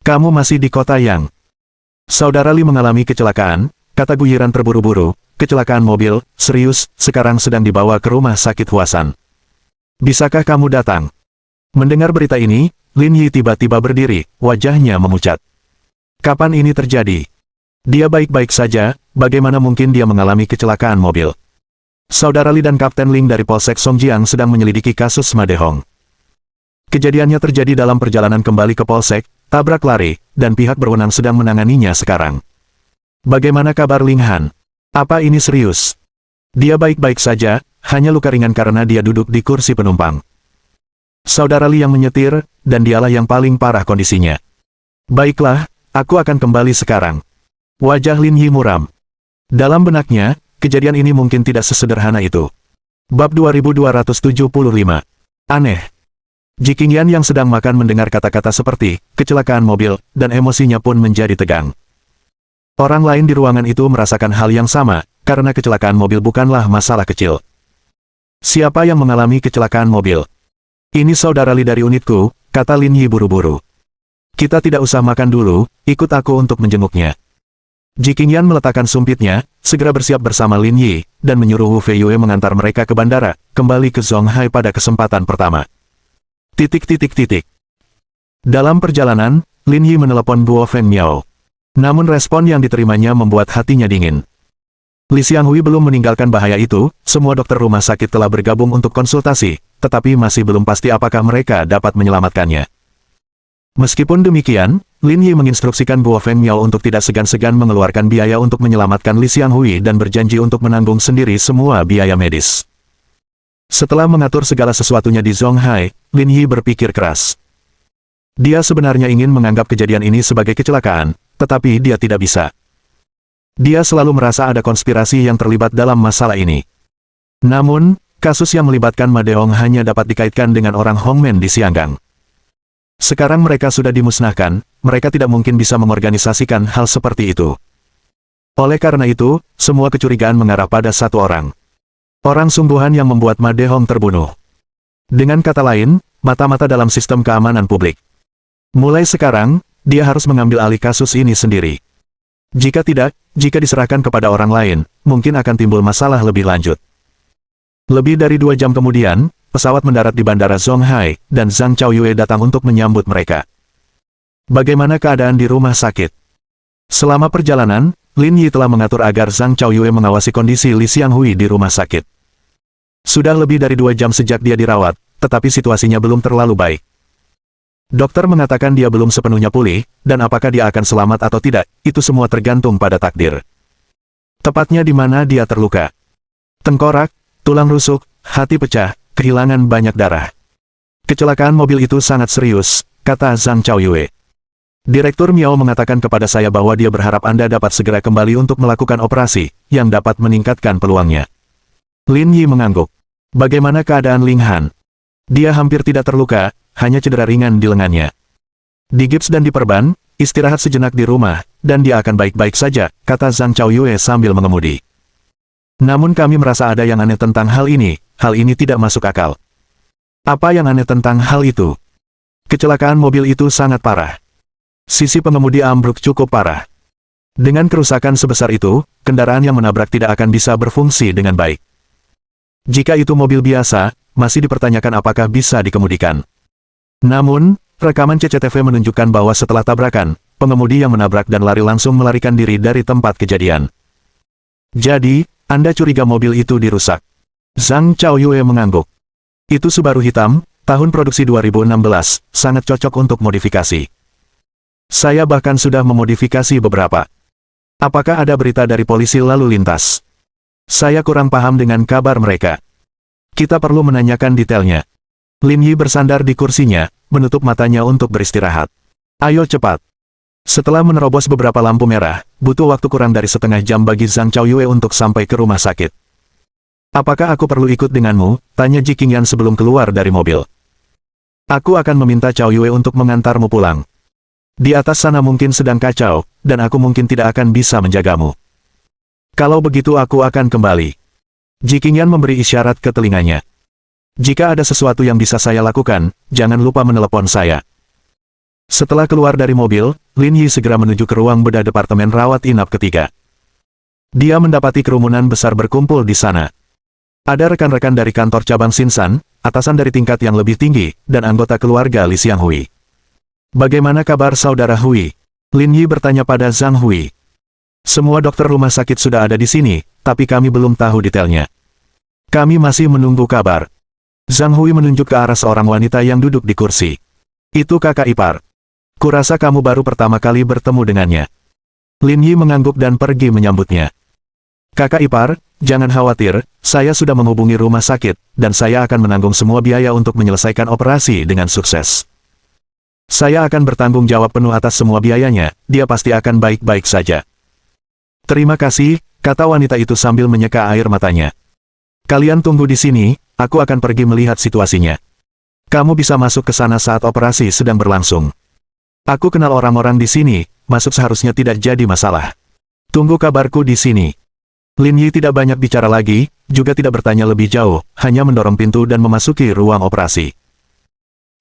Kamu masih di kota Yang? Saudara Li mengalami kecelakaan, kata Gu Yiran terburu-buru. Kecelakaan mobil, serius, sekarang sedang dibawa ke rumah sakit Huasan. Bisakah kamu datang? Mendengar berita ini, Lin Yi tiba-tiba berdiri, wajahnya memucat. Kapan ini terjadi? Dia baik-baik saja, bagaimana mungkin dia mengalami kecelakaan mobil? Saudara Li dan Kapten Ling dari Polsek Songjiang sedang menyelidiki kasus Madehong. Kejadiannya terjadi dalam perjalanan kembali ke Polsek, tabrak lari, dan pihak berwenang sedang menanganinya sekarang. Bagaimana kabar Ling Han? Apa ini serius? Dia baik-baik saja, hanya luka ringan karena dia duduk di kursi penumpang. Saudara Li yang menyetir, dan dialah yang paling parah kondisinya. Baiklah, aku akan kembali sekarang. Wajah Lin Yi muram. Dalam benaknya, kejadian ini mungkin tidak sesederhana itu. Bab 2275. Aneh. Ji Qingyan yang sedang makan mendengar kata-kata seperti kecelakaan mobil, dan emosinya pun menjadi tegang. Orang lain di ruangan itu merasakan hal yang sama, karena kecelakaan mobil bukanlah masalah kecil. Siapa yang mengalami kecelakaan mobil? Ini saudara Li dari unitku, kata Lin Yi buru-buru. Kita tidak usah makan dulu, ikut aku untuk menjenguknya. Ji Qingyan meletakkan sumpitnya, segera bersiap bersama Lin Yi, dan menyuruh Wu Feiyue mengantar mereka ke bandara, kembali ke Zonghai pada kesempatan pertama. Dalam perjalanan, Lin Yi menelepon Guo Feng Miao. Namun respon yang diterimanya membuat hatinya dingin. Li Xianghui belum meninggalkan bahaya itu, semua dokter rumah sakit telah bergabung untuk konsultasi, tetapi masih belum pasti apakah mereka dapat menyelamatkannya. Meskipun demikian, Lin Yi menginstruksikan Guo Feng Miao untuk tidak segan-segan mengeluarkan biaya untuk menyelamatkan Li Xianghui dan berjanji untuk menanggung sendiri semua biaya medis. Setelah mengatur segala sesuatunya di Zonghai, Lin Yi berpikir keras. Dia sebenarnya ingin menganggap kejadian ini sebagai kecelakaan, tetapi dia tidak bisa. Dia selalu merasa ada konspirasi yang terlibat dalam masalah ini. Namun, kasus yang melibatkan Ma Dehong hanya dapat dikaitkan dengan orang Hongmen di Xianggang. Sekarang mereka sudah dimusnahkan, mereka tidak mungkin bisa mengorganisasikan hal seperti itu. Oleh karena itu, semua kecurigaan mengarah pada satu orang. Orang sungguhan yang membuat Ma Dehong terbunuh. Dengan kata lain, mata-mata dalam sistem keamanan publik. Mulai sekarang, dia harus mengambil alih kasus ini sendiri. Jika tidak, jika diserahkan kepada orang lain, mungkin akan timbul masalah lebih lanjut. Lebih dari 2 jam kemudian, pesawat mendarat di Bandara Zhonghai, dan Zhang Chaoyue datang untuk menyambut mereka. Bagaimana keadaan di rumah sakit? Selama perjalanan, Lin Yi telah mengatur agar Zhang Chaoyue mengawasi kondisi Li Xianghui di rumah sakit. Sudah lebih dari 2 jam sejak dia dirawat, tetapi situasinya belum terlalu baik. Dokter mengatakan dia belum sepenuhnya pulih, dan apakah dia akan selamat atau tidak, itu semua tergantung pada takdir. Tepatnya di mana dia terluka. Tengkorak, tulang rusuk, hati pecah, kehilangan banyak darah. Kecelakaan mobil itu sangat serius, kata Zhang Chaoyue. Direktur Miao mengatakan kepada saya bahwa dia berharap Anda dapat segera kembali untuk melakukan operasi, yang dapat meningkatkan peluangnya. Lin Yi mengangguk. Bagaimana keadaan Ling Han? Dia hampir tidak terluka, hanya cedera ringan di lengannya. Digips dan diperban, istirahat sejenak di rumah, dan dia akan baik-baik saja, kata Zhang Chaoyue sambil mengemudi. Namun kami merasa ada yang aneh tentang hal ini tidak masuk akal. Apa yang aneh tentang hal itu? Kecelakaan mobil itu sangat parah. Sisi pengemudi ambruk cukup parah. Dengan kerusakan sebesar itu, kendaraan yang menabrak tidak akan bisa berfungsi dengan baik. Jika itu mobil biasa, masih dipertanyakan apakah bisa dikemudikan. Namun, rekaman CCTV menunjukkan bahwa setelah tabrakan, pengemudi yang menabrak dan lari langsung melarikan diri dari tempat kejadian. Jadi, Anda curiga mobil itu dirusak? Zhang Chaoyue mengangguk. Itu Subaru hitam, tahun produksi 2016, sangat cocok untuk modifikasi. Saya bahkan sudah memodifikasi beberapa. Apakah ada berita dari polisi lalu lintas? Saya kurang paham dengan kabar mereka. Kita perlu menanyakan detailnya. Lin Yi bersandar di kursinya, menutup matanya untuk beristirahat. Ayo cepat. Setelah menerobos beberapa lampu merah, butuh waktu kurang dari setengah jam bagi Zhang Chaoyue untuk sampai ke rumah sakit. Apakah aku perlu ikut denganmu? Tanya Ji Qingyan sebelum keluar dari mobil. Aku akan meminta Chaoyue untuk mengantarmu pulang. Di atas sana mungkin sedang kacau, dan aku mungkin tidak akan bisa menjagamu. Kalau begitu aku akan kembali. Ji Qingyan memberi isyarat ke telinganya. Jika ada sesuatu yang bisa saya lakukan, jangan lupa menelepon saya. Setelah keluar dari mobil, Lin Yi segera menuju ke ruang bedah departemen rawat inap ketiga. Dia mendapati kerumunan besar berkumpul di sana. Ada rekan-rekan dari kantor cabang Xinsan, atasan dari tingkat yang lebih tinggi, dan anggota keluarga Li Xianghui. Bagaimana kabar saudara Hui? Lin Yi bertanya pada Zhang Hui. Semua dokter rumah sakit sudah ada di sini, tapi kami belum tahu detailnya. Kami masih menunggu kabar. Zhang Hui menunjuk ke arah seorang wanita yang duduk di kursi. Itu kakak ipar. Kurasa kamu baru pertama kali bertemu dengannya. Lin Yi mengangguk dan pergi menyambutnya. Kakak ipar, jangan khawatir, saya sudah menghubungi rumah sakit, dan saya akan menanggung semua biaya untuk menyelesaikan operasi dengan sukses. Saya akan bertanggung jawab penuh atas semua biayanya, dia pasti akan baik-baik saja. Terima kasih, kata wanita itu sambil menyeka air matanya. Kalian tunggu di sini, aku akan pergi melihat situasinya. Kamu bisa masuk ke sana saat operasi sedang berlangsung. Aku kenal orang-orang di sini, masuk seharusnya tidak jadi masalah. Tunggu kabarku di sini. Lin Yi tidak banyak bicara lagi, juga tidak bertanya lebih jauh, hanya mendorong pintu dan memasuki ruang operasi.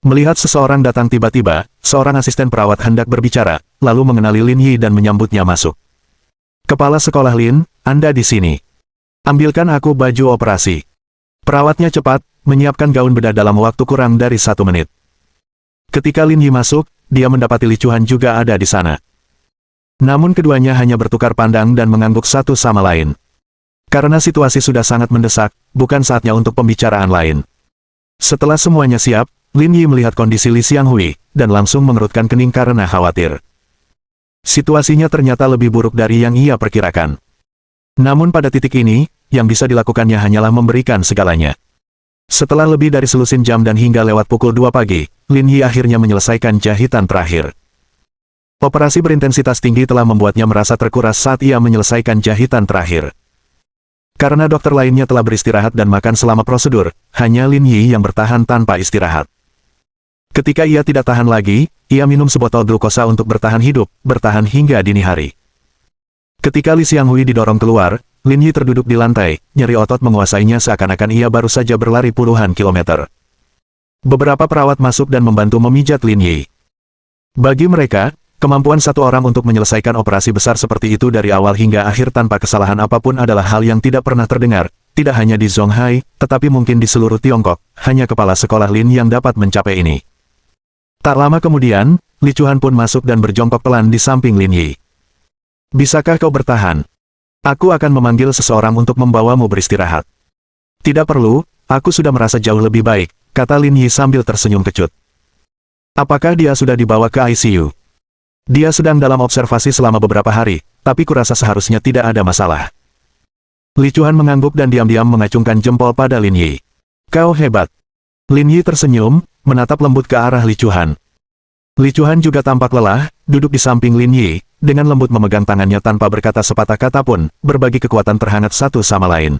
Melihat seseorang datang tiba-tiba, seorang asisten perawat hendak berbicara, lalu mengenali Lin Yi dan menyambutnya masuk. Kepala sekolah Lin, Anda di sini. Ambilkan aku baju operasi. Perawatnya cepat, menyiapkan gaun bedah dalam waktu kurang dari 1 menit. Ketika Lin Yi masuk, dia mendapati Li Chuan juga ada di sana. Namun keduanya hanya bertukar pandang dan mengangguk satu sama lain. Karena situasi sudah sangat mendesak, bukan saatnya untuk pembicaraan lain. Setelah semuanya siap, Lin Yi melihat kondisi Li Xianghui, dan langsung mengerutkan kening karena khawatir. Situasinya ternyata lebih buruk dari yang ia perkirakan. Namun pada titik ini, yang bisa dilakukannya hanyalah memberikan segalanya. Setelah lebih dari selusin jam dan hingga lewat pukul 2 pagi, Lin Yi akhirnya menyelesaikan jahitan terakhir. Operasi berintensitas tinggi telah membuatnya merasa terkuras saat ia menyelesaikan jahitan terakhir. Karena dokter lainnya telah beristirahat dan makan selama prosedur, hanya Lin Yi yang bertahan tanpa istirahat. Ketika ia tidak tahan lagi, ia minum sebotol glukosa untuk bertahan hidup, bertahan hingga dini hari. Ketika Li Xianghui didorong keluar, Lin Yi terduduk di lantai, nyeri otot menguasainya seakan-akan ia baru saja berlari puluhan kilometer. Beberapa perawat masuk dan membantu memijat Lin Yi. Bagi mereka, kemampuan satu orang untuk menyelesaikan operasi besar seperti itu dari awal hingga akhir tanpa kesalahan apapun adalah hal yang tidak pernah terdengar, tidak hanya di Zonghai, tetapi mungkin di seluruh Tiongkok, hanya kepala sekolah Lin yang dapat mencapai ini. Tak lama kemudian, Li Chuan pun masuk dan berjongkok pelan di samping Lin Yi. Bisakah kau bertahan? Aku akan memanggil seseorang untuk membawamu beristirahat. Tidak perlu, aku sudah merasa jauh lebih baik, kata Lin Yi sambil tersenyum kecut. Apakah dia sudah dibawa ke ICU? Dia sedang dalam observasi selama beberapa hari, tapi kurasa seharusnya tidak ada masalah. Li Chuan mengangguk dan diam-diam mengacungkan jempol pada Lin Yi. Kau hebat. Lin Yi tersenyum, menatap lembut ke arah Li Chuan. Li Chuan juga tampak lelah, duduk di samping Lin Yi, dengan lembut memegang tangannya tanpa berkata sepatah kata pun, berbagi kekuatan terhangat satu sama lain.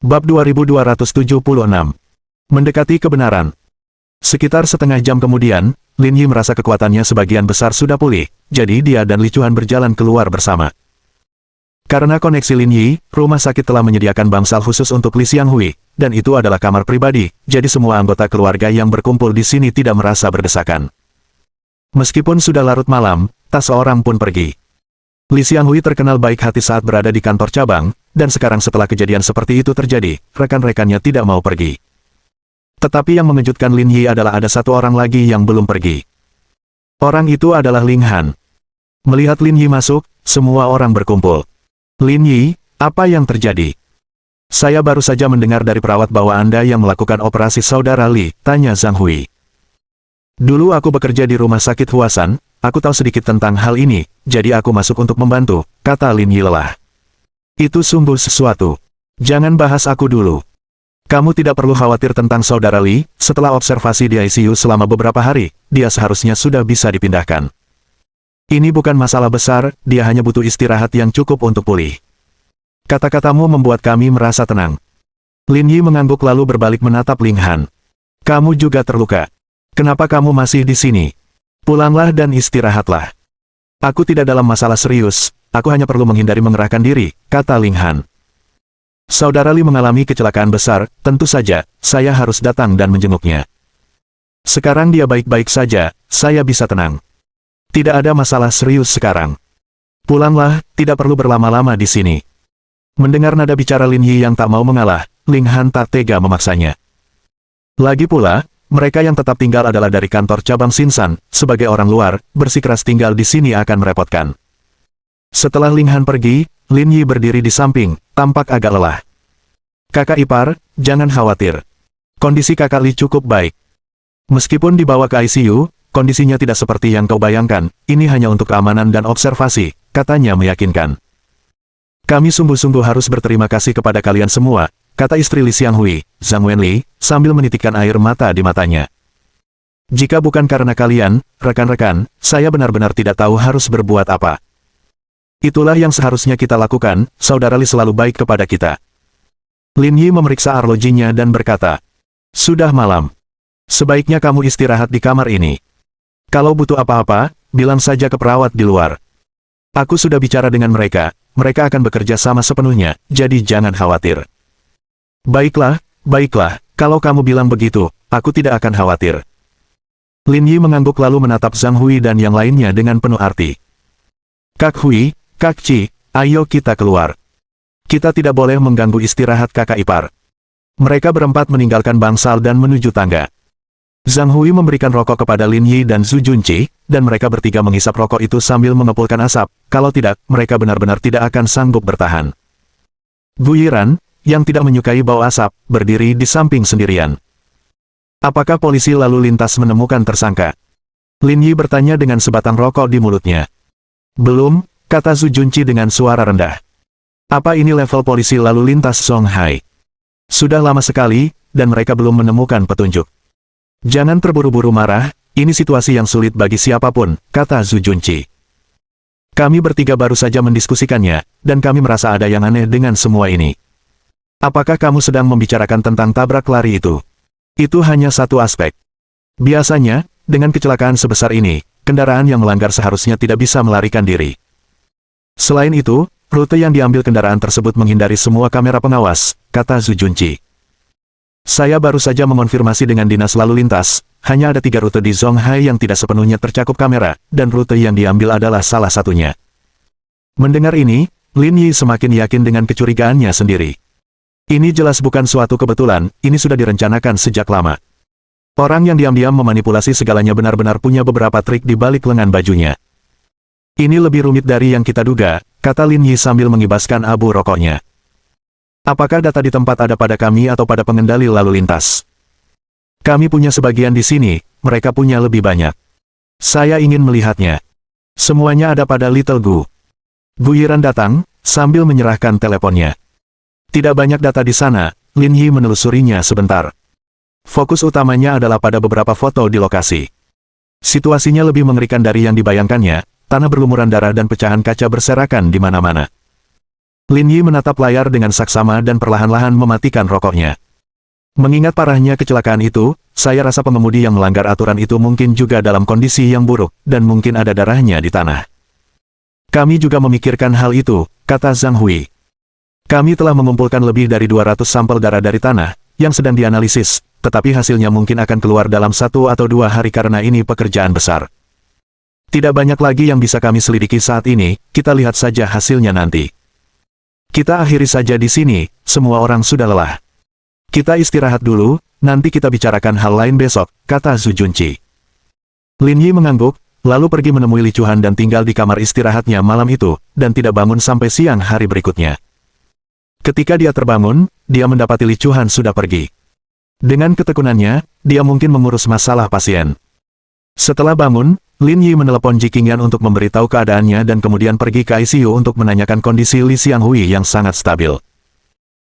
Bab 2276. Mendekati kebenaran. Sekitar setengah jam kemudian, Lin Yi merasa kekuatannya sebagian besar sudah pulih, jadi dia dan Li Chuan berjalan keluar bersama. Karena koneksi Lin Yi, rumah sakit telah menyediakan bangsal khusus untuk Li Xianghui, dan itu adalah kamar pribadi, jadi semua anggota keluarga yang berkumpul di sini tidak merasa berdesakan. Meskipun sudah larut malam, tak seorang pun pergi. Li Xianghui terkenal baik hati saat berada di kantor cabang, dan sekarang setelah kejadian seperti itu terjadi, rekan-rekannya tidak mau pergi. Tetapi yang mengejutkan Lin Yi adalah ada satu orang lagi yang belum pergi. Orang itu adalah Ling Han. Melihat Lin Yi masuk, semua orang berkumpul. Lin Yi, apa yang terjadi? Saya baru saja mendengar dari perawat bahwa Anda yang melakukan operasi saudara Li, tanya Zhang Hui. Dulu aku bekerja di rumah sakit Huasan, aku tahu sedikit tentang hal ini, jadi aku masuk untuk membantu, kata Lin Yi lelah. Itu sungguh sesuatu. Jangan bahas aku dulu. Kamu tidak perlu khawatir tentang saudara Li, setelah observasi di ICU selama beberapa hari, dia seharusnya sudah bisa dipindahkan. Ini bukan masalah besar, dia hanya butuh istirahat yang cukup untuk pulih. Kata-katamu membuat kami merasa tenang. Lin Yi mengangguk lalu berbalik menatap Ling Han. Kamu juga terluka. Kenapa kamu masih di sini? Pulanglah dan istirahatlah. Aku tidak dalam masalah serius, aku hanya perlu menghindari mengerahkan diri, kata Ling Han. Saudara Li mengalami kecelakaan besar, tentu saja, saya harus datang dan menjenguknya. Sekarang dia baik-baik saja, saya bisa tenang. Tidak ada masalah serius sekarang. Pulanglah, tidak perlu berlama-lama di sini. Mendengar nada bicara Lin Yi yang tak mau mengalah, Ling Han tak tega memaksanya. Lagi pula, mereka yang tetap tinggal adalah dari kantor cabang Xinsan, sebagai orang luar, bersikeras tinggal di sini akan merepotkan. Setelah Ling Han pergi, Lin Yi berdiri di samping, tampak agak lelah. Kakak ipar, jangan khawatir. Kondisi kakak Li cukup baik. Meskipun dibawa ke ICU, kondisinya tidak seperti yang kau bayangkan, ini hanya untuk keamanan dan observasi, katanya meyakinkan. Kami sungguh-sungguh harus berterima kasih kepada kalian semua, kata istri Li Xianghui, Zhang Wenli, sambil menitikkan air mata di matanya. Jika bukan karena kalian, rekan-rekan, saya benar-benar tidak tahu harus berbuat apa. Itulah yang seharusnya kita lakukan, saudara Li selalu baik kepada kita. Lin Yi memeriksa arlojinya dan berkata, sudah malam. Sebaiknya kamu istirahat di kamar ini. Kalau butuh apa-apa, bilang saja ke perawat di luar. Aku sudah bicara dengan mereka, mereka akan bekerja sama sepenuhnya, jadi jangan khawatir. Baiklah, baiklah, kalau kamu bilang begitu, aku tidak akan khawatir. Lin Yi mengangguk lalu menatap Zhang Hui dan yang lainnya dengan penuh arti. Kak Hui, Kak Ci, ayo kita keluar. Kita tidak boleh mengganggu istirahat kakak ipar. Mereka berempat meninggalkan bangsal dan menuju tangga. Zhang Hui memberikan rokok kepada Lin Yi dan Zhu Junqi, dan mereka bertiga menghisap rokok itu sambil mengepulkan asap, kalau tidak, mereka benar-benar tidak akan sanggup bertahan. Gu Yiran, yang tidak menyukai bau asap, berdiri di samping sendirian. Apakah polisi lalu lintas menemukan tersangka? Lin Yi bertanya dengan sebatang rokok di mulutnya. Belum, kata Zhu Junqi dengan suara rendah. Apa ini level polisi lalu lintas Zonghai? Sudah lama sekali, dan mereka belum menemukan petunjuk. Jangan terburu-buru marah, ini situasi yang sulit bagi siapapun, kata Zhu Junqi. Kami bertiga baru saja mendiskusikannya, dan kami merasa ada yang aneh dengan semua ini. Apakah kamu sedang membicarakan tentang tabrak lari itu? Itu hanya satu aspek. Biasanya, dengan kecelakaan sebesar ini, kendaraan yang melanggar seharusnya tidak bisa melarikan diri. Selain itu, rute yang diambil kendaraan tersebut menghindari semua kamera pengawas, kata Zhu Junqi. Saya baru saja mengonfirmasi dengan dinas lalu lintas, hanya ada 3 rute di Zonghai yang tidak sepenuhnya tercakup kamera, dan rute yang diambil adalah salah satunya. Mendengar ini, Lin Yi semakin yakin dengan kecurigaannya sendiri. Ini jelas bukan suatu kebetulan, ini sudah direncanakan sejak lama. Orang yang diam-diam memanipulasi segalanya benar-benar punya beberapa trik di balik lengan bajunya. Ini lebih rumit dari yang kita duga, kata Lin Yi sambil mengibaskan abu rokoknya. Apakah data di tempat ada pada kami atau pada pengendali lalu lintas? Kami punya sebagian di sini, mereka punya lebih banyak. Saya ingin melihatnya. Semuanya ada pada Little Gu. Gu Yiran datang, sambil menyerahkan teleponnya. Tidak banyak data di sana, Lin Yi menelusurinya sebentar. Fokus utamanya adalah pada beberapa foto di lokasi. Situasinya lebih mengerikan dari yang dibayangkannya, tanah berlumuran darah dan pecahan kaca berserakan di mana-mana. Lin Yi menatap layar dengan saksama dan perlahan-lahan mematikan rokoknya. Mengingat parahnya kecelakaan itu, saya rasa pengemudi yang melanggar aturan itu mungkin juga dalam kondisi yang buruk, dan mungkin ada darahnya di tanah. Kami juga memikirkan hal itu, kata Zhang Hui. Kami telah mengumpulkan lebih dari 200 sampel darah dari tanah, yang sedang dianalisis, tetapi hasilnya mungkin akan keluar dalam 1 atau 2 hari karena ini pekerjaan besar. Tidak banyak lagi yang bisa kami selidiki saat ini, kita lihat saja hasilnya nanti. Kita akhiri saja di sini, semua orang sudah lelah. Kita istirahat dulu, nanti kita bicarakan hal lain besok, kata Zhu Junqi. Lin Yi mengangguk, lalu pergi menemui Li Chuan dan tinggal di kamar istirahatnya malam itu, dan tidak bangun sampai siang hari berikutnya. Ketika dia terbangun, dia mendapati Li Chuan sudah pergi. Dengan ketekunannya, dia mungkin mengurus masalah pasien. Setelah bangun, Lin Yi menelepon Ji Qingyan untuk memberitahu keadaannya dan kemudian pergi ke ICU untuk menanyakan kondisi Li Xianghui yang sangat stabil.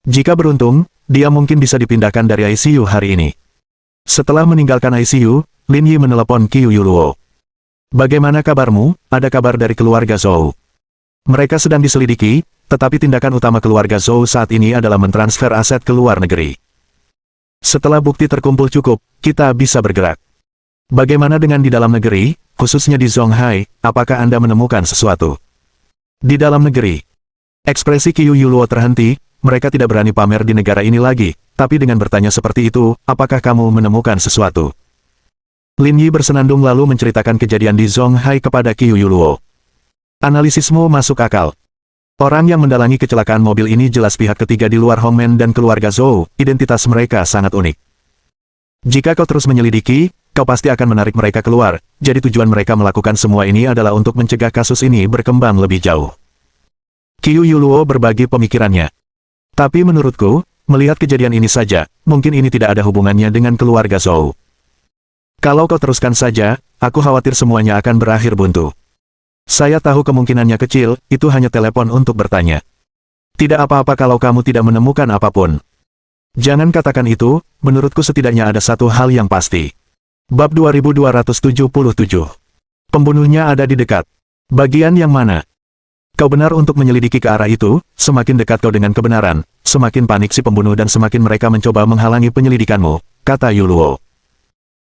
Jika beruntung, dia mungkin bisa dipindahkan dari ICU hari ini. Setelah meninggalkan ICU, Lin Yi menelepon Qiu Yuluo. Bagaimana kabarmu? Ada kabar dari keluarga Zhou? Mereka sedang diselidiki, tetapi tindakan utama keluarga Zhou saat ini adalah mentransfer aset ke luar negeri. Setelah bukti terkumpul cukup, kita bisa bergerak. Bagaimana dengan di dalam negeri, khususnya di Zonghai, apakah Anda menemukan sesuatu? Di dalam negeri. Ekspresi Qiu Yuluo terhenti, mereka tidak berani pamer di negara ini lagi, tapi dengan bertanya seperti itu, apakah kamu menemukan sesuatu? Lin Yi bersenandung lalu menceritakan kejadian di Zonghai kepada Qiu Yuluo. Analisismu masuk akal. Orang yang mendalangi kecelakaan mobil ini jelas pihak ketiga di luar Hongmen dan keluarga Zhou, identitas mereka sangat unik. Jika kau terus menyelidiki, kau pasti akan menarik mereka keluar, jadi tujuan mereka melakukan semua ini adalah untuk mencegah kasus ini berkembang lebih jauh. Qiu Yuluo berbagi pemikirannya. Tapi menurutku, melihat kejadian ini saja, mungkin ini tidak ada hubungannya dengan keluarga Zhou. Kalau kau teruskan saja, aku khawatir semuanya akan berakhir buntu. Saya tahu kemungkinannya kecil, itu hanya telepon untuk bertanya. Tidak apa-apa kalau kamu tidak menemukan apapun. Jangan katakan itu, menurutku setidaknya ada satu hal yang pasti. Bab 2277. Pembunuhnya ada di dekat. Bagian yang mana? Kau benar untuk menyelidiki ke arah itu, semakin dekat kau dengan kebenaran, semakin panik si pembunuh dan semakin mereka mencoba menghalangi penyelidikanmu, kata Yuluo.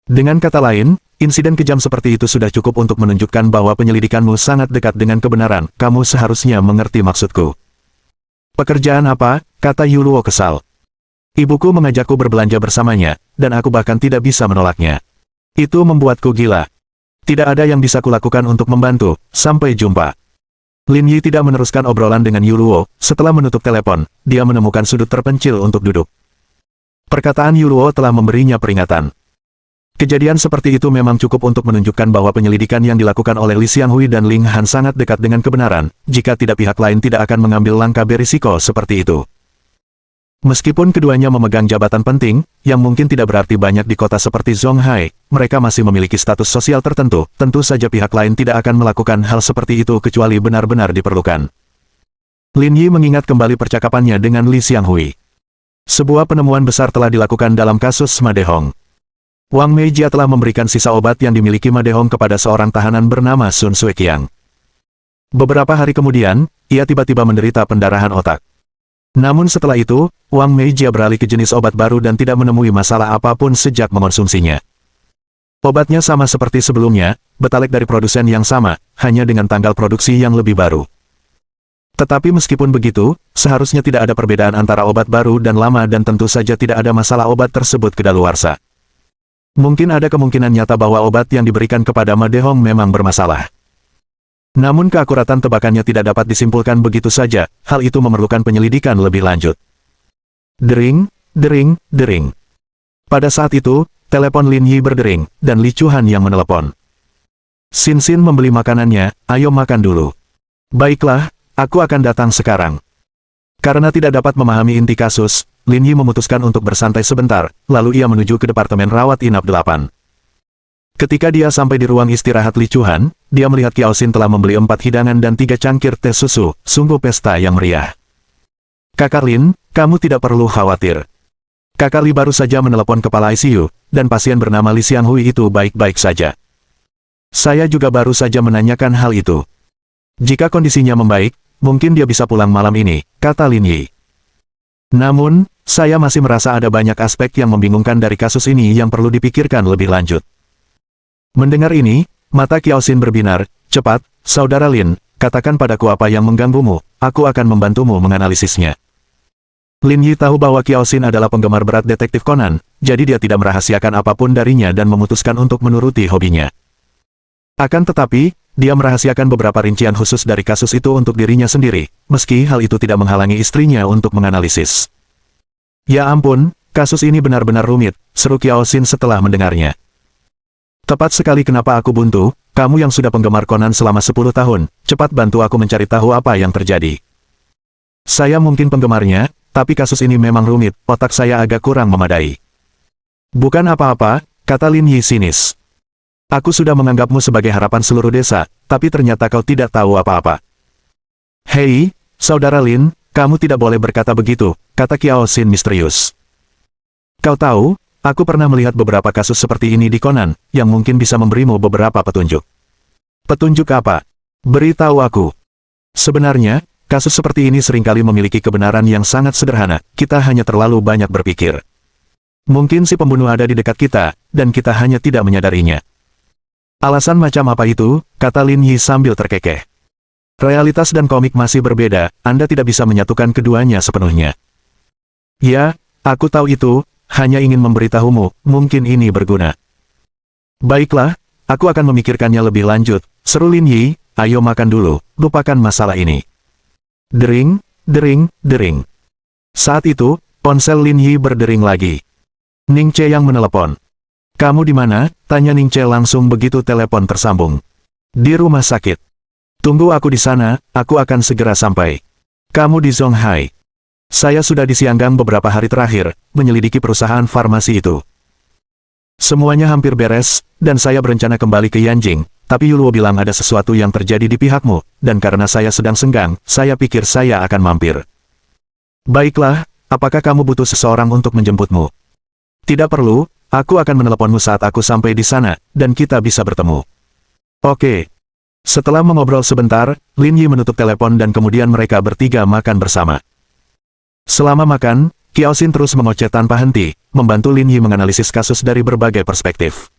Dengan kata lain, insiden kejam seperti itu sudah cukup untuk menunjukkan bahwa penyelidikanmu sangat dekat dengan kebenaran, kamu seharusnya mengerti maksudku. Pekerjaan apa? Kata Yuluo kesal. Ibuku mengajakku berbelanja bersamanya, dan aku bahkan tidak bisa menolaknya. Itu membuatku gila. Tidak ada yang bisa kulakukan untuk membantu, sampai jumpa. Lin Yi tidak meneruskan obrolan dengan Yuluo, setelah menutup telepon, dia menemukan sudut terpencil untuk duduk. Perkataan Yuluo telah memberinya peringatan. Kejadian seperti itu memang cukup untuk menunjukkan bahwa penyelidikan yang dilakukan oleh Li Xianghui dan Ling Han sangat dekat dengan kebenaran, jika tidak pihak lain tidak akan mengambil langkah berisiko seperti itu. Meskipun keduanya memegang jabatan penting, yang mungkin tidak berarti banyak di kota seperti Zonghai, mereka masih memiliki status sosial tertentu, tentu saja pihak lain tidak akan melakukan hal seperti itu kecuali benar-benar diperlukan. Lin Yi mengingat kembali percakapannya dengan Li Xianghui. Sebuah penemuan besar telah dilakukan dalam kasus Madehong. Wang Meijia telah memberikan sisa obat yang dimiliki Madehong kepada seorang tahanan bernama Sun Sueqiang. Beberapa hari kemudian, ia tiba-tiba menderita pendarahan otak. Namun setelah itu, Wang Meijia beralih ke jenis obat baru dan tidak menemui masalah apapun sejak mengonsumsinya. Obatnya sama seperti sebelumnya, betalek dari produsen yang sama, hanya dengan tanggal produksi yang lebih baru. Tetapi meskipun begitu, seharusnya tidak ada perbedaan antara obat baru dan lama dan tentu saja tidak ada masalah obat tersebut kedaluarsa. Mungkin ada kemungkinan nyata bahwa obat yang diberikan kepada Ma Dehong memang bermasalah. Namun keakuratan tebakannya tidak dapat disimpulkan begitu saja, hal itu memerlukan penyelidikan lebih lanjut. Dering, dering, dering. Pada saat itu, telepon Lin Yi berdering, dan Li Chuhan yang menelepon. Sin Sin membeli makanannya, ayo makan dulu. Baiklah, aku akan datang sekarang. Karena tidak dapat memahami inti kasus, Lin Yi memutuskan untuk bersantai sebentar, lalu ia menuju ke departemen rawat inap 8. Ketika dia sampai di ruang istirahat Li Chuhan, dia melihat Kiao Xin telah membeli 4 hidangan dan 3 cangkir teh susu, sungguh pesta yang meriah. Kakak Lin, kamu tidak perlu khawatir. Kakak Li baru saja menelepon kepala ICU, dan pasien bernama Li Xianghui itu baik-baik saja. Saya juga baru saja menanyakan hal itu. Jika kondisinya membaik, mungkin dia bisa pulang malam ini, kata Lin Yi. Namun, saya masih merasa ada banyak aspek yang membingungkan dari kasus ini yang perlu dipikirkan lebih lanjut. Mendengar ini, mata Kiao Xin berbinar, cepat, saudara Lin, katakan padaku apa yang mengganggumu, aku akan membantumu menganalisisnya. Lin Yi tahu bahwa Kiao Xin adalah penggemar berat detektif Conan, jadi dia tidak merahasiakan apapun darinya dan memutuskan untuk menuruti hobinya. Akan tetapi, dia merahasiakan beberapa rincian khusus dari kasus itu untuk dirinya sendiri, meski hal itu tidak menghalangi istrinya untuk menganalisis. Ya ampun, kasus ini benar-benar rumit, seru Kiao Xin setelah mendengarnya. Tepat sekali kenapa aku buntu, kamu yang sudah penggemar Conan selama 10 tahun, cepat bantu aku mencari tahu apa yang terjadi. Saya mungkin penggemarnya, tapi kasus ini memang rumit, otak saya agak kurang memadai. Bukan apa-apa, kata Lin Yi sinis. Aku sudah menganggapmu sebagai harapan seluruh desa, tapi ternyata kau tidak tahu apa-apa. Hei, saudara Lin, kamu tidak boleh berkata begitu, kata Kiao Xin misterius. Kau tahu, aku pernah melihat beberapa kasus seperti ini di Conan, yang mungkin bisa memberimu beberapa petunjuk. Petunjuk apa? Beritahu aku. Sebenarnya, kasus seperti ini seringkali memiliki kebenaran yang sangat sederhana, kita hanya terlalu banyak berpikir. Mungkin si pembunuh ada di dekat kita, dan kita hanya tidak menyadarinya. Alasan macam apa itu, kata Lin Yi sambil terkekeh. Realitas dan komik masih berbeda, Anda tidak bisa menyatukan keduanya sepenuhnya. Ya, aku tahu itu, hanya ingin memberitahumu, mungkin ini berguna. Baiklah, aku akan memikirkannya lebih lanjut, seru Lin Yi, ayo makan dulu, lupakan masalah ini. Dering, dering, dering. Saat itu, ponsel Lin Yi berdering lagi. Ning Che yang menelepon. Kamu di mana? Tanya Ning Che langsung begitu telepon tersambung. Di rumah sakit. Tunggu aku di sana, aku akan segera sampai. Kamu di Zonghai. Saya sudah di Xianggang beberapa hari terakhir, menyelidiki perusahaan farmasi itu. Semuanya hampir beres, dan saya berencana kembali ke Yanjing, tapi Yuluo bilang ada sesuatu yang terjadi di pihakmu, dan karena saya sedang senggang, saya pikir saya akan mampir. Baiklah, apakah kamu butuh seseorang untuk menjemputmu? Tidak perlu, aku akan meneleponmu saat aku sampai di sana, dan kita bisa bertemu. Oke. Setelah mengobrol sebentar, Lin Yi menutup telepon dan kemudian mereka bertiga makan bersama. Selama makan, Kiao Xin terus mengoceh tanpa henti, membantu Lin Yi menganalisis kasus dari berbagai perspektif.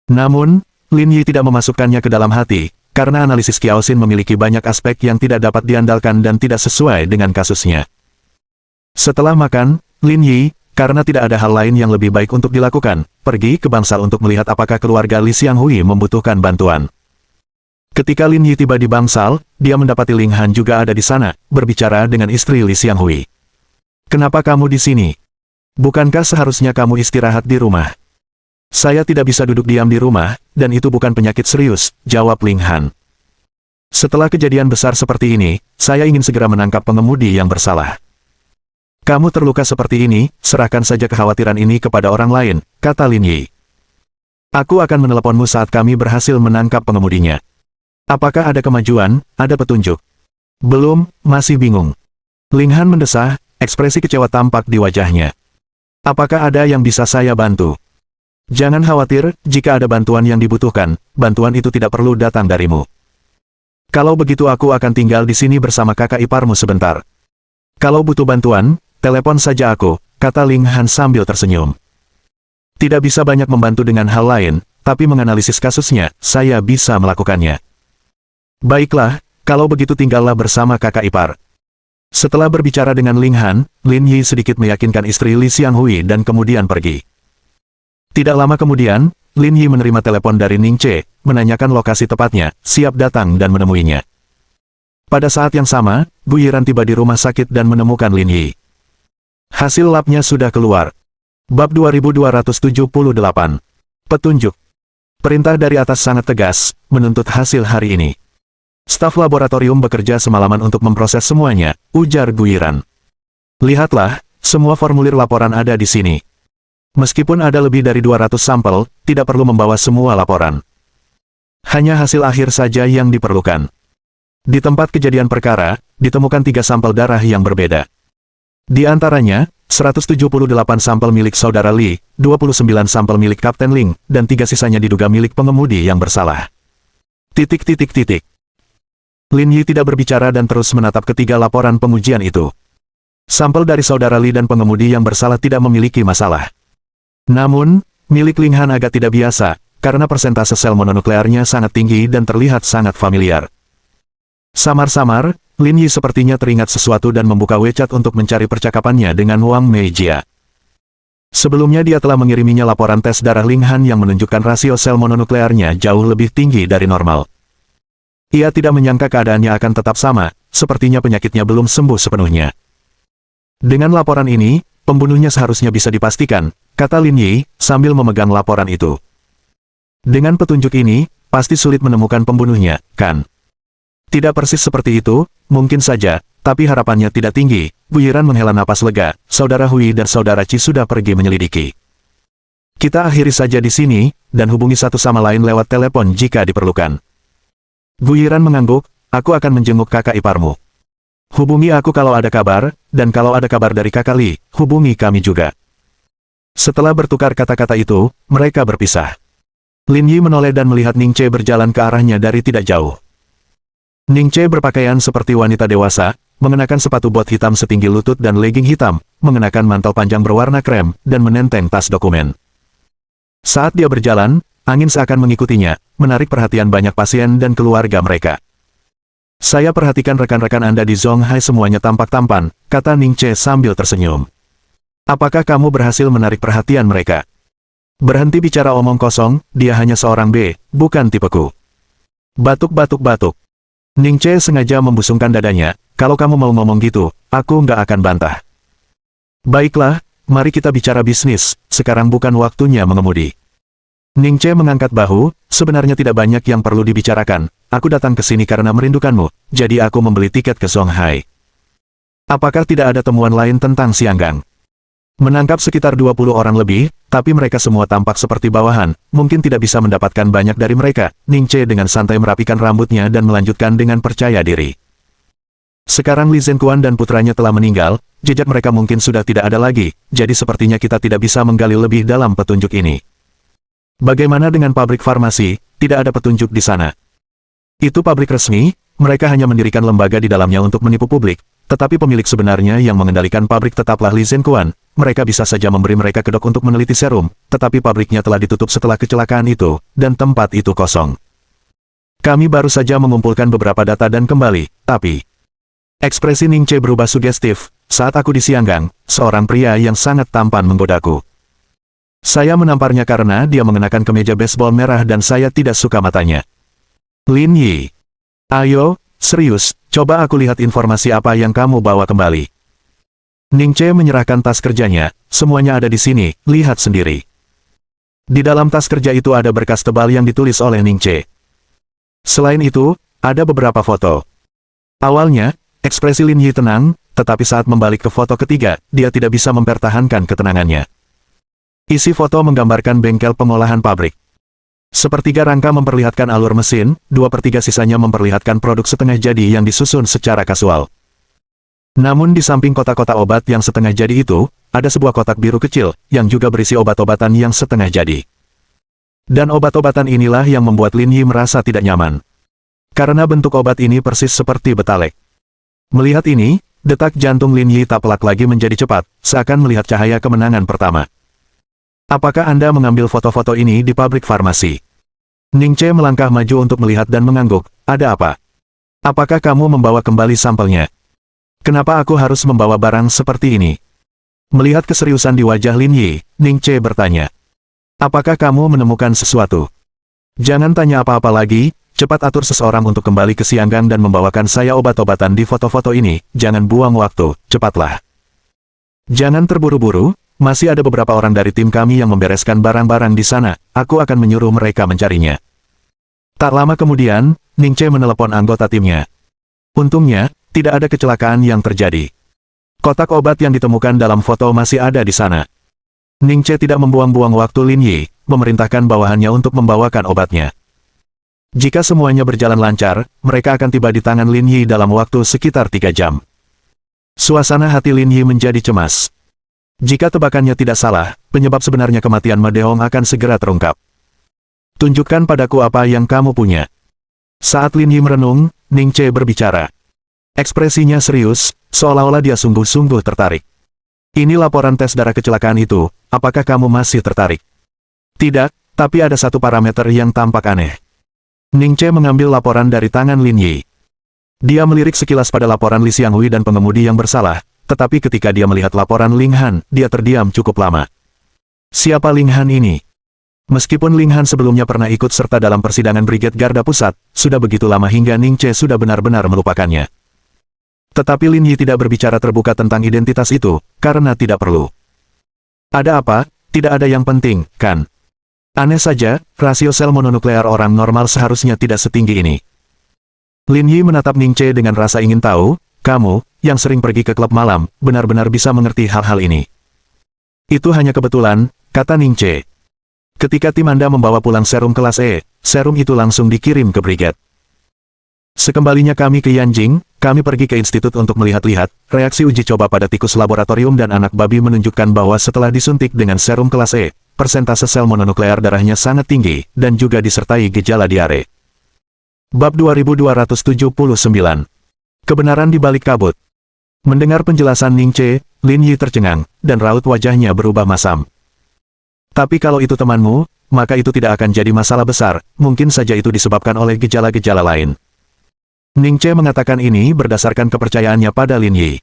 Namun, Lin Yi tidak memasukkannya ke dalam hati, karena analisis Kiao Xin memiliki banyak aspek yang tidak dapat diandalkan dan tidak sesuai dengan kasusnya. Setelah makan, Lin Yi, karena tidak ada hal lain yang lebih baik untuk dilakukan, pergi ke bangsal untuk melihat apakah keluarga Li Xianghui membutuhkan bantuan. Ketika Lin Yi tiba di bangsal, dia mendapati Ling Han juga ada di sana, berbicara dengan istri Li Xianghui. Kenapa kamu di sini? Bukankah seharusnya kamu istirahat di rumah? Saya tidak bisa duduk diam di rumah, dan itu bukan penyakit serius, jawab Ling Han. Setelah kejadian besar seperti ini, saya ingin segera menangkap pengemudi yang bersalah. Kamu terluka seperti ini, serahkan saja kekhawatiran ini kepada orang lain, kata Lin Yi. Aku akan meneleponmu saat kami berhasil menangkap pengemudinya. Apakah ada kemajuan, ada petunjuk? Belum, masih bingung. Ling Han mendesah, ekspresi kecewa tampak di wajahnya. Apakah ada yang bisa saya bantu? Jangan khawatir, jika ada bantuan yang dibutuhkan, bantuan itu tidak perlu datang darimu. Kalau begitu aku akan tinggal di sini bersama kakak iparmu sebentar. Kalau butuh bantuan, telepon saja aku, kata Ling Han sambil tersenyum. Tidak bisa banyak membantu dengan hal lain, tapi menganalisis kasusnya, saya bisa melakukannya. Baiklah, kalau begitu tinggallah bersama kakak ipar. Setelah berbicara dengan Ling Han, Lin Yi sedikit meyakinkan istri Li Xianghui dan kemudian pergi. Tidak lama kemudian, Lin Yi menerima telepon dari Ning Che, menanyakan lokasi tepatnya, siap datang dan menemuinya. Pada saat yang sama, Gu Yiran tiba di rumah sakit dan menemukan Lin Yi. Hasil labnya sudah keluar. Bab 2278. Petunjuk. Perintah dari atas sangat tegas, menuntut hasil hari ini. Staf laboratorium bekerja semalaman untuk memproses semuanya, ujar Gu Yiran. Lihatlah, semua formulir laporan ada di sini. Meskipun ada lebih dari 200 sampel, tidak perlu membawa semua laporan. Hanya hasil akhir saja yang diperlukan. Di tempat kejadian perkara, ditemukan 3 sampel darah yang berbeda. Di antaranya, 178 sampel milik saudara Li, 29 sampel milik Kapten Ling, dan 3 sisanya diduga milik pengemudi yang bersalah. Lin Yi tidak berbicara dan terus menatap ketiga laporan pengujian itu. Sampel dari saudara Li dan pengemudi yang bersalah tidak memiliki masalah. Namun, milik Ling Han agak tidak biasa, karena persentase sel mononuklearnya sangat tinggi dan terlihat sangat familiar. Samar-samar, Lin Yi sepertinya teringat sesuatu dan membuka WeChat untuk mencari percakapannya dengan Wang Meijia. Sebelumnya dia telah mengiriminya laporan tes darah Ling Han yang menunjukkan rasio sel mononuklearnya jauh lebih tinggi dari normal. Ia tidak menyangka keadaannya akan tetap sama, sepertinya penyakitnya belum sembuh sepenuhnya. Dengan laporan ini, pembunuhnya seharusnya bisa dipastikan, kata Lin Yi, sambil memegang laporan itu. Dengan petunjuk ini, pasti sulit menemukan pembunuhnya, kan? Tidak persis seperti itu, mungkin saja, tapi harapannya tidak tinggi. Gu Yiran menghela napas lega, saudara Hui dan saudara Qi sudah pergi menyelidiki. Kita akhiri saja di sini, dan hubungi satu sama lain lewat telepon jika diperlukan. Gu Yiran mengangguk, aku akan menjenguk kakak iparmu. Hubungi aku kalau ada kabar, dan kalau ada kabar dari kakak Li, hubungi kami juga. Setelah bertukar kata-kata itu, mereka berpisah. Lin Yi menoleh dan melihat Ning Che berjalan ke arahnya dari tidak jauh. Ning Che berpakaian seperti wanita dewasa, mengenakan sepatu bot hitam setinggi lutut dan legging hitam, mengenakan mantel panjang berwarna krem, dan menenteng tas dokumen. Saat dia berjalan, angin seakan mengikutinya, menarik perhatian banyak pasien dan keluarga mereka. Saya perhatikan rekan-rekan Anda di Zonghai semuanya tampak tampan, kata Ning Che sambil tersenyum. Apakah kamu berhasil menarik perhatian mereka? Berhenti bicara omong kosong, dia hanya seorang B, bukan tipeku. Batuk. Ning Che sengaja membusungkan dadanya, kalau kamu mau ngomong gitu, aku nggak akan bantah. Baiklah, mari kita bicara bisnis, sekarang bukan waktunya mengemudi. Ning Che mengangkat bahu, sebenarnya tidak banyak yang perlu dibicarakan, aku datang ke sini karena merindukanmu, jadi aku membeli tiket ke Zonghai. Apakah tidak ada temuan lain tentang Xianggang? Menangkap sekitar 20 orang lebih, tapi mereka semua tampak seperti bawahan, mungkin tidak bisa mendapatkan banyak dari mereka. Ning Che dengan santai merapikan rambutnya dan melanjutkan dengan percaya diri. Sekarang Li Zhenquan dan putranya telah meninggal, jejak mereka mungkin sudah tidak ada lagi, jadi sepertinya kita tidak bisa menggali lebih dalam petunjuk ini. Bagaimana dengan pabrik farmasi? Tidak ada petunjuk di sana. Itu pabrik resmi, mereka hanya mendirikan lembaga di dalamnya untuk menipu publik, tetapi pemilik sebenarnya yang mengendalikan pabrik tetaplah Li Zhenquan. Mereka bisa saja memberi mereka kedok untuk meneliti serum, tetapi pabriknya telah ditutup setelah kecelakaan itu, dan tempat itu kosong. Kami baru saja mengumpulkan beberapa data dan kembali, tapi... Ekspresi Ning Che berubah sugestif, saat aku di Xianggang, seorang pria yang sangat tampan menggodaku. Saya menamparnya karena dia mengenakan kemeja baseball merah dan saya tidak suka matanya. Lin Yi. Ayo, serius, coba aku lihat informasi apa yang kamu bawa kembali. Ning Che menyerahkan tas kerjanya, semuanya ada di sini, lihat sendiri. Di dalam tas kerja itu ada berkas tebal yang ditulis oleh Ning Che. Selain itu, ada beberapa foto. Awalnya, ekspresi Lin Yi tenang, tetapi saat membalik ke foto ketiga, dia tidak bisa mempertahankan ketenangannya. Isi foto menggambarkan bengkel pengolahan pabrik. Sepertiga rangka memperlihatkan alur mesin, 2/3 sisanya memperlihatkan produk setengah jadi yang disusun secara kasual. Namun di samping kotak-kotak obat yang setengah jadi itu, ada sebuah kotak biru kecil, yang juga berisi obat-obatan yang setengah jadi. Dan obat-obatan inilah yang membuat Lin Yi merasa tidak nyaman. Karena bentuk obat ini persis seperti betalek. Melihat ini, detak jantung Lin Yi tak pelak lagi menjadi cepat, seakan melihat cahaya kemenangan pertama. Apakah Anda mengambil foto-foto ini di pabrik farmasi? Ning Che melangkah maju untuk melihat dan mengangguk, ada apa? Apakah kamu membawa kembali sampelnya? Kenapa aku harus membawa barang seperti ini? Melihat keseriusan di wajah Lin Yi, Ning Che bertanya. Apakah kamu menemukan sesuatu? Jangan tanya apa-apa lagi, cepat atur seseorang untuk kembali ke Xianggang dan membawakan saya obat-obatan di foto-foto ini, jangan buang waktu, cepatlah. Jangan terburu-buru, masih ada beberapa orang dari tim kami yang membereskan barang-barang di sana, aku akan menyuruh mereka mencarinya. Tak lama kemudian, Ning Che menelepon anggota timnya. Untungnya, tidak ada kecelakaan yang terjadi. Kotak obat yang ditemukan dalam foto masih ada di sana. Ning Che tidak membuang-buang waktu Lin Yi, memerintahkan bawahannya untuk membawakan obatnya. Jika semuanya berjalan lancar, mereka akan tiba di tangan Lin Yi dalam waktu sekitar 3 jam. Suasana hati Lin Yi menjadi cemas. Jika tebakannya tidak salah, penyebab sebenarnya kematian Ma Deong akan segera terungkap. Tunjukkan padaku apa yang kamu punya. Saat Lin Yi merenung, Ning Che berbicara. Ekspresinya serius, seolah-olah dia sungguh-sungguh tertarik. Ini laporan tes darah kecelakaan itu, apakah kamu masih tertarik? Tidak, tapi ada satu parameter yang tampak aneh. Ning Che mengambil laporan dari tangan Lin Yi. Dia melirik sekilas pada laporan Li Xianghui dan pengemudi yang bersalah, tetapi ketika dia melihat laporan Ling Han, dia terdiam cukup lama. Siapa Ling Han ini? Meskipun Ling Han sebelumnya pernah ikut serta dalam persidangan Brigade Garda Pusat, sudah begitu lama hingga Ning Che sudah benar-benar melupakannya. Tetapi Lin Yi tidak berbicara terbuka tentang identitas itu, karena tidak perlu. Ada apa? Tidak ada yang penting, kan? Aneh saja, rasio sel mononuklear orang normal seharusnya tidak setinggi ini. Lin Yi menatap Ning Che dengan rasa ingin tahu, kamu, yang sering pergi ke klub malam, benar-benar bisa mengerti hal-hal ini. Itu hanya kebetulan, kata Ning Che. Ketika tim Anda membawa pulang serum kelas E, serum itu langsung dikirim ke Brigade. Sekembalinya kami ke Yanjing, kami pergi ke institut untuk melihat-lihat, reaksi uji coba pada tikus laboratorium dan anak babi menunjukkan bahwa setelah disuntik dengan serum kelas E, persentase sel mononuklear darahnya sangat tinggi, dan juga disertai gejala diare. Bab 2279. Kebenaran di balik kabut. Mendengar penjelasan Ning Che, Lin Yi tercengang, dan raut wajahnya berubah masam. Tapi kalau itu temanmu, maka itu tidak akan jadi masalah besar, mungkin saja itu disebabkan oleh gejala-gejala lain. Ning Che mengatakan ini berdasarkan kepercayaannya pada Lin Yi.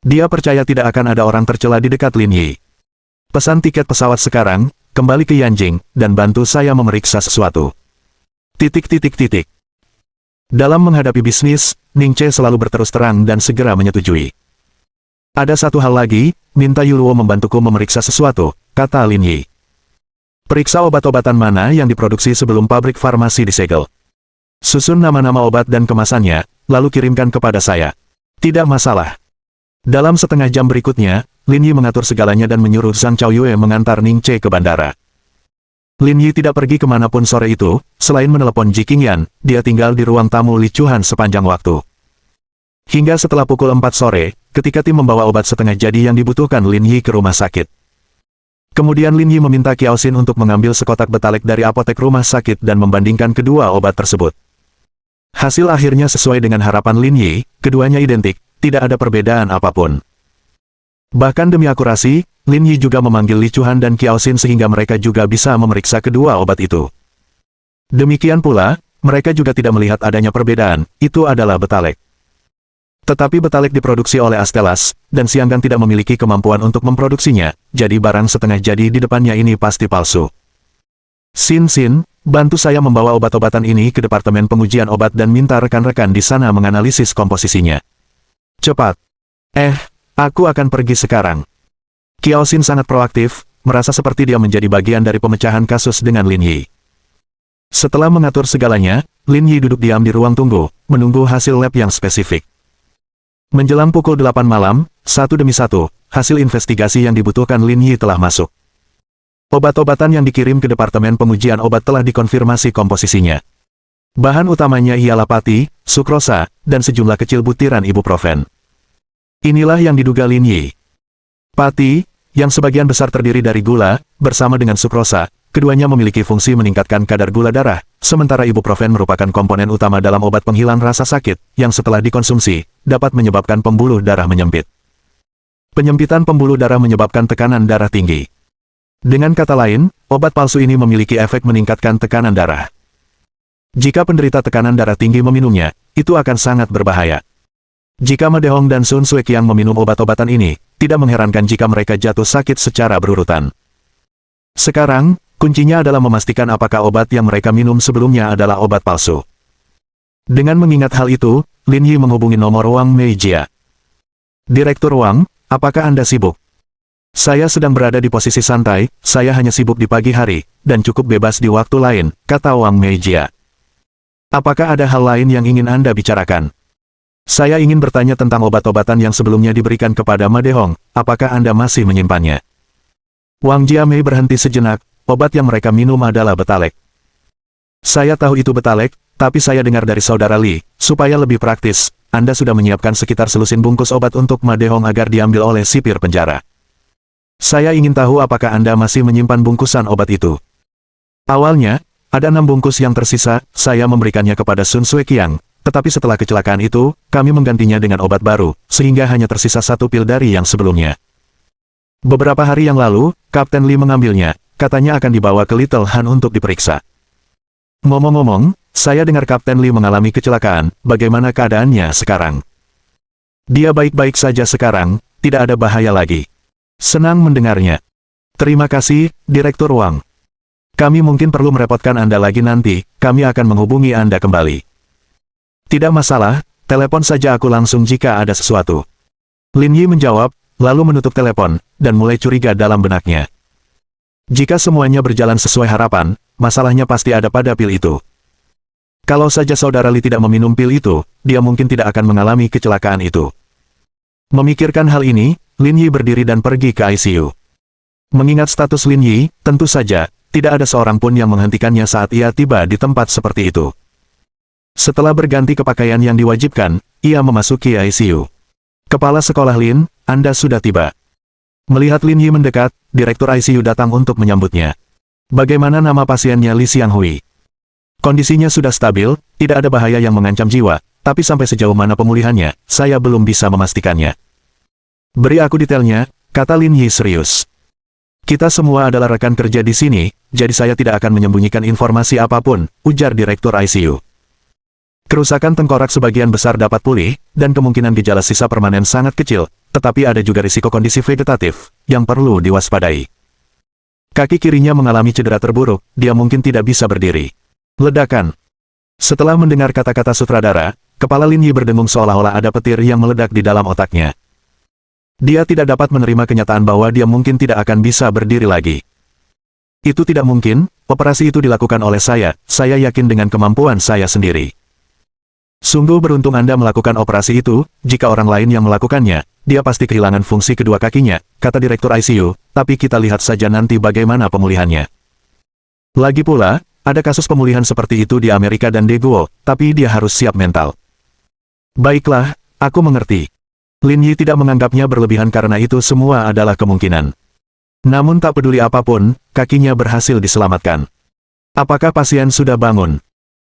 Dia percaya tidak akan ada orang tercela di dekat Lin Yi. Pesan tiket pesawat sekarang, kembali ke Yanjing, dan bantu saya memeriksa sesuatu. Dalam menghadapi bisnis, Ning Che selalu berterus terang dan segera menyetujui. Ada satu hal lagi, minta Yuluo membantuku memeriksa sesuatu, kata Lin Yi. Periksa obat-obatan mana yang diproduksi sebelum pabrik farmasi disegel. Susun nama-nama obat dan kemasannya, lalu kirimkan kepada saya. Tidak masalah. Dalam setengah jam berikutnya, Lin Yi mengatur segalanya dan menyuruh Zhang Chaoyue mengantar Ning Che ke bandara. Lin Yi tidak pergi kemanapun sore itu, selain menelepon Ji Qingyan, dia tinggal di ruang tamu Li Chuhan sepanjang waktu. Hingga setelah pukul 4 sore, ketika tim membawa obat setengah jadi yang dibutuhkan Lin Yi ke rumah sakit. Kemudian Lin Yi meminta Kiao Xin untuk mengambil sekotak betalek dari apotek rumah sakit dan membandingkan kedua obat tersebut. Hasil akhirnya sesuai dengan harapan Lin Yi, keduanya identik, tidak ada perbedaan apapun. Bahkan demi akurasi, Lin Yi juga memanggil Li Chuhan dan Kiao Xin sehingga mereka juga bisa memeriksa kedua obat itu. Demikian pula, mereka juga tidak melihat adanya perbedaan, itu adalah betalek. Tetapi betalek diproduksi oleh Astellas, dan Xianggang tidak memiliki kemampuan untuk memproduksinya, jadi barang setengah jadi di depannya ini pasti palsu. Xin, bantu saya membawa obat-obatan ini ke Departemen Pengujian Obat dan minta rekan-rekan di sana menganalisis komposisinya. Cepat. Aku akan pergi sekarang. Kiao Xin sangat proaktif, merasa seperti dia menjadi bagian dari pemecahan kasus dengan Lin Yi. Setelah mengatur segalanya, Lin Yi duduk diam di ruang tunggu, menunggu hasil lab yang spesifik. Menjelang pukul 8 malam, satu demi satu, hasil investigasi yang dibutuhkan Lin Yi telah masuk. Obat-obatan yang dikirim ke Departemen Pengujian Obat telah dikonfirmasi komposisinya. Bahan utamanya ialah pati, sukrosa, dan sejumlah kecil butiran ibuprofen. Inilah yang diduga Lin Yi. Pati, yang sebagian besar terdiri dari gula, bersama dengan sukrosa, keduanya memiliki fungsi meningkatkan kadar gula darah, sementara ibuprofen merupakan komponen utama dalam obat penghilang rasa sakit, yang setelah dikonsumsi, dapat menyebabkan pembuluh darah menyempit. Penyempitan pembuluh darah menyebabkan tekanan darah tinggi. Dengan kata lain, obat palsu ini memiliki efek meningkatkan tekanan darah. Jika penderita tekanan darah tinggi meminumnya, itu akan sangat berbahaya. Jika Ma Dehong dan Sun Sueqiang meminum obat-obatan ini, tidak mengherankan jika mereka jatuh sakit secara berurutan. Sekarang, kuncinya adalah memastikan apakah obat yang mereka minum sebelumnya adalah obat palsu. Dengan mengingat hal itu, Lin Yi menghubungi nomor Wang Meijia. Direktur Wang, apakah Anda sibuk? Saya sedang berada di posisi santai, saya hanya sibuk di pagi hari, dan cukup bebas di waktu lain, kata Wang Meijia. Apakah ada hal lain yang ingin Anda bicarakan? Saya ingin bertanya tentang obat-obatan yang sebelumnya diberikan kepada Ma Dehong, apakah Anda masih menyimpannya? Wang Jiamei berhenti sejenak, obat yang mereka minum adalah betalek. Saya tahu itu betalek, tapi saya dengar dari saudara Li, supaya lebih praktis, Anda sudah menyiapkan sekitar selusin bungkus obat untuk Ma Dehong agar diambil oleh sipir penjara. Saya ingin tahu apakah Anda masih menyimpan bungkusan obat itu. Awalnya, ada 6 bungkus yang tersisa, saya memberikannya kepada Sun Sueqiang. Tetapi setelah kecelakaan itu, kami menggantinya dengan obat baru, sehingga hanya tersisa 1 pil dari yang sebelumnya. Beberapa hari yang lalu, Kapten Li mengambilnya, katanya akan dibawa ke Little Han untuk diperiksa. Ngomong-ngomong, saya dengar Kapten Li mengalami kecelakaan, bagaimana keadaannya sekarang? Dia baik-baik saja sekarang, tidak ada bahaya lagi. Senang mendengarnya. Terima kasih, Direktur Wang. Kami mungkin perlu merepotkan Anda lagi nanti, kami akan menghubungi Anda kembali. Tidak masalah, telepon saja aku langsung jika ada sesuatu. Lin Yi menjawab, lalu menutup telepon, dan mulai curiga dalam benaknya. Jika semuanya berjalan sesuai harapan, masalahnya pasti ada pada pil itu. Kalau saja saudara Li tidak meminum pil itu, dia mungkin tidak akan mengalami kecelakaan itu. Memikirkan hal ini, Lin Yi berdiri dan pergi ke ICU. Mengingat status Lin Yi, tentu saja, tidak ada seorang pun yang menghentikannya saat ia tiba di tempat seperti itu. Setelah berganti ke pakaian yang diwajibkan, ia memasuki ICU. Kepala sekolah Lin, Anda sudah tiba. Melihat Lin Yi mendekat, Direktur ICU datang untuk menyambutnya. Bagaimana nama pasiennya Li Xianghui? Kondisinya sudah stabil, tidak ada bahaya yang mengancam jiwa, tapi sampai sejauh mana pemulihannya, saya belum bisa memastikannya. Beri aku detailnya, kata Lin Yi serius. Kita semua adalah rekan kerja di sini, jadi saya tidak akan menyembunyikan informasi apapun, ujar Direktur ICU. Kerusakan tengkorak sebagian besar dapat pulih, dan kemungkinan gejala sisa permanen sangat kecil, tetapi ada juga risiko kondisi vegetatif, yang perlu diwaspadai. Kaki kirinya mengalami cedera terburuk, dia mungkin tidak bisa berdiri. Ledakan. Setelah mendengar kata-kata sutradara, kepala Lin Yi berdengung seolah-olah ada petir yang meledak di dalam otaknya. Dia tidak dapat menerima kenyataan bahwa dia mungkin tidak akan bisa berdiri lagi. Itu tidak mungkin, operasi itu dilakukan oleh saya yakin dengan kemampuan saya sendiri. Sungguh beruntung Anda melakukan operasi itu, jika orang lain yang melakukannya, dia pasti kehilangan fungsi kedua kakinya, kata Direktur ICU, tapi kita lihat saja nanti bagaimana pemulihannya. Lagi pula, ada kasus pemulihan seperti itu di Amerika dan Daegu, tapi dia harus siap mental. Baiklah, aku mengerti. Lin Yi tidak menganggapnya berlebihan karena itu semua adalah kemungkinan. Namun tak peduli apapun, kakinya berhasil diselamatkan. Apakah pasien sudah bangun?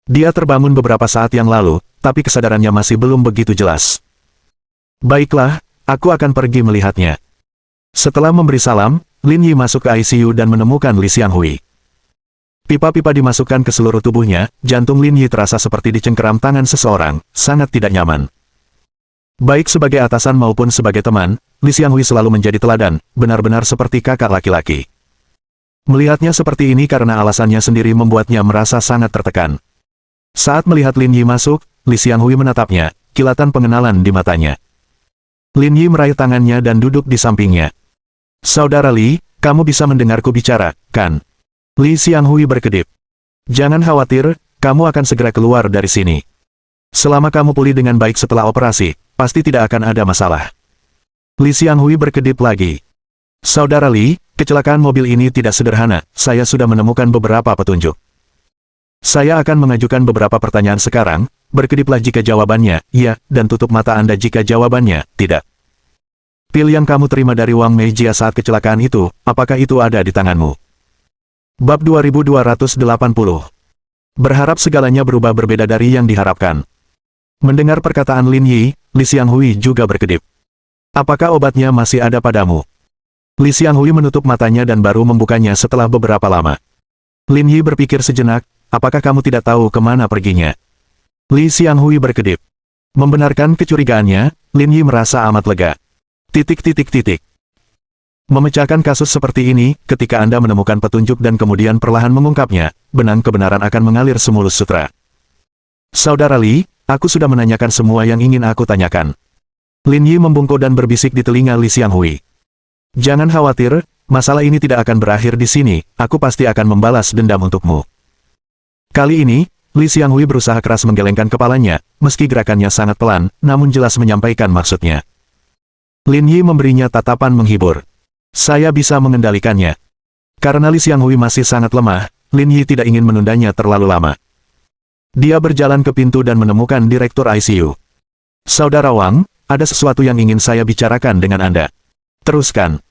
Dia terbangun beberapa saat yang lalu, tapi kesadarannya masih belum begitu jelas. Baiklah, aku akan pergi melihatnya. Setelah memberi salam, Lin Yi masuk ke ICU dan menemukan Li Xianghui. Pipa-pipa dimasukkan ke seluruh tubuhnya, jantung Lin Yi terasa seperti dicengkeram tangan seseorang, sangat tidak nyaman. Baik sebagai atasan maupun sebagai teman, Li Xianghui selalu menjadi teladan, benar-benar seperti kakak laki-laki. Melihatnya seperti ini karena alasannya sendiri membuatnya merasa sangat tertekan. Saat melihat Lin Yi masuk, Li Xianghui menatapnya, kilatan pengenalan di matanya. Lin Yi meraih tangannya dan duduk di sampingnya. Saudara Li, kamu bisa mendengarku bicara, kan? Li Xianghui berkedip. Jangan khawatir, kamu akan segera keluar dari sini. Selama kamu pulih dengan baik setelah operasi, pasti tidak akan ada masalah. Li Xianghui berkedip lagi. Saudara Li, kecelakaan mobil ini tidak sederhana, saya sudah menemukan beberapa petunjuk. Saya akan mengajukan beberapa pertanyaan sekarang, berkediplah jika jawabannya iya, dan tutup mata Anda jika jawabannya tidak. Pil yang kamu terima dari Wang Meijia saat kecelakaan itu, apakah itu ada di tanganmu? Bab 2280. Berharap segalanya berubah berbeda dari yang diharapkan. Mendengar perkataan Lin Yi, Li Xianghui juga berkedip. Apakah obatnya masih ada padamu? Li Xianghui menutup matanya dan baru membukanya setelah beberapa lama. Lin Yi berpikir sejenak, apakah kamu tidak tahu kemana perginya? Li Xianghui berkedip. Membenarkan kecurigaannya, Lin Yi merasa amat lega. Memecahkan kasus seperti ini, ketika Anda menemukan petunjuk dan kemudian perlahan mengungkapnya, benang kebenaran akan mengalir semulus sutra. Saudara Li, aku sudah menanyakan semua yang ingin aku tanyakan. Lin Yi membungkuk dan berbisik di telinga Li Xianghui. Jangan khawatir, masalah ini tidak akan berakhir di sini, aku pasti akan membalas dendam untukmu. Kali ini, Li Xianghui berusaha keras menggelengkan kepalanya, meski gerakannya sangat pelan, namun jelas menyampaikan maksudnya. Lin Yi memberinya tatapan menghibur. Saya bisa mengendalikannya. Karena Li Xianghui masih sangat lemah, Lin Yi tidak ingin menundanya terlalu lama. Dia berjalan ke pintu dan menemukan direktur ICU. Saudara Wang, ada sesuatu yang ingin saya bicarakan dengan Anda. Teruskan.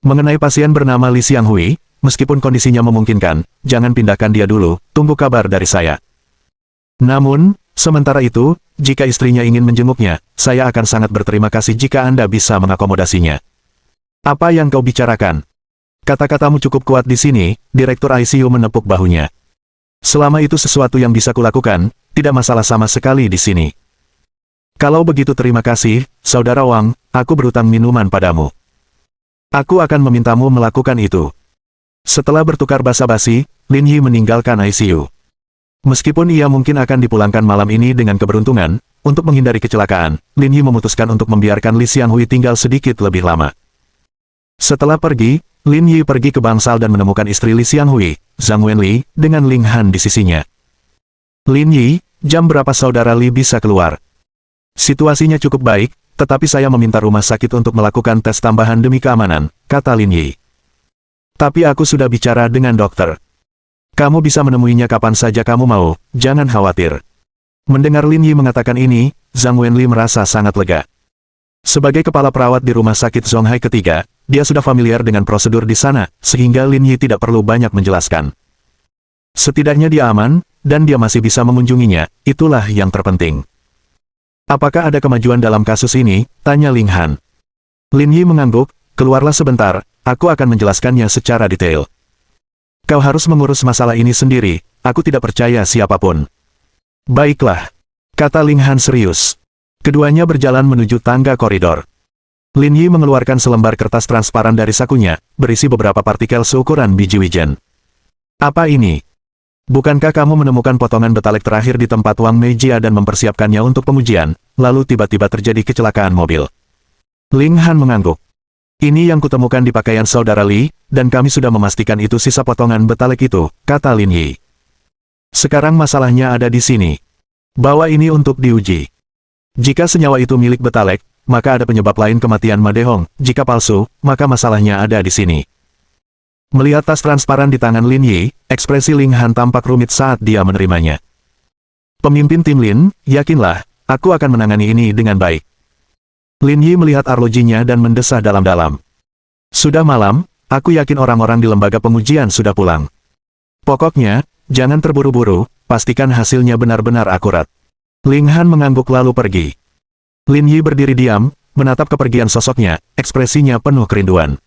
Mengenai pasien bernama Li Xianghui, meskipun kondisinya memungkinkan, jangan pindahkan dia dulu, tunggu kabar dari saya. Namun, sementara itu, jika istrinya ingin menjenguknya, saya akan sangat berterima kasih jika Anda bisa mengakomodasinya. Apa yang kau bicarakan? Kata-katamu cukup kuat di sini, direktur ICU menepuk bahunya. Selama itu sesuatu yang bisa kulakukan, tidak masalah sama sekali di sini. Kalau begitu terima kasih, Saudara Wang, aku berutang minuman padamu. Aku akan memintamu melakukan itu. Setelah bertukar basa-basi, Lin Yi meninggalkan ICU. Meskipun ia mungkin akan dipulangkan malam ini dengan keberuntungan, untuk menghindari kecelakaan, Lin Yi memutuskan untuk membiarkan Li Xianghui tinggal sedikit lebih lama. Setelah pergi, Lin Yi pergi ke bangsal dan menemukan istri Li Xianghui, Zhang Wenli, dengan Ling Han di sisinya. Lin Yi, jam berapa saudara Li bisa keluar? Situasinya cukup baik, tetapi saya meminta rumah sakit untuk melakukan tes tambahan demi keamanan, kata Lin Yi. Tapi aku sudah bicara dengan dokter. Kamu bisa menemuinya kapan saja kamu mau, jangan khawatir. Mendengar Lin Yi mengatakan ini, Zhang Wenli merasa sangat lega. Sebagai kepala perawat di rumah sakit Zonghai ketiga, dia sudah familiar dengan prosedur di sana, sehingga Lin Yi tidak perlu banyak menjelaskan. Setidaknya dia aman, dan dia masih bisa mengunjunginya, itulah yang terpenting. Apakah ada kemajuan dalam kasus ini? Tanya Ling Han. Lin Yi mengangguk, keluarlah sebentar, aku akan menjelaskannya secara detail. Kau harus mengurus masalah ini sendiri, aku tidak percaya siapapun. Baiklah, kata Ling Han serius. Keduanya berjalan menuju tangga koridor. Lin Yi mengeluarkan selembar kertas transparan dari sakunya, berisi beberapa partikel seukuran biji wijen. Apa ini? Bukankah kamu menemukan potongan betalek terakhir di tempat Wang Meijia dan mempersiapkannya untuk pengujian, lalu tiba-tiba terjadi kecelakaan mobil? Ling Han mengangguk. Ini yang kutemukan di pakaian saudara Li, dan kami sudah memastikan itu sisa potongan betalek itu, kata Lin Yi. Sekarang masalahnya ada di sini. Bawa ini untuk diuji. Jika senyawa itu milik betalek, maka ada penyebab lain kematian Ma Dehong, jika palsu, maka masalahnya ada di sini. Melihat tas transparan di tangan Lin Yi, ekspresi Ling Han tampak rumit saat dia menerimanya. Pemimpin tim Lin, yakinlah, aku akan menangani ini dengan baik. Lin Yi melihat arlojinya dan mendesah dalam-dalam. Sudah malam, aku yakin orang-orang di lembaga pengujian sudah pulang. Pokoknya, jangan terburu-buru, pastikan hasilnya benar-benar akurat. Ling Han mengangguk lalu pergi. Lin Yi berdiri diam, menatap kepergian sosoknya, ekspresinya penuh kerinduan.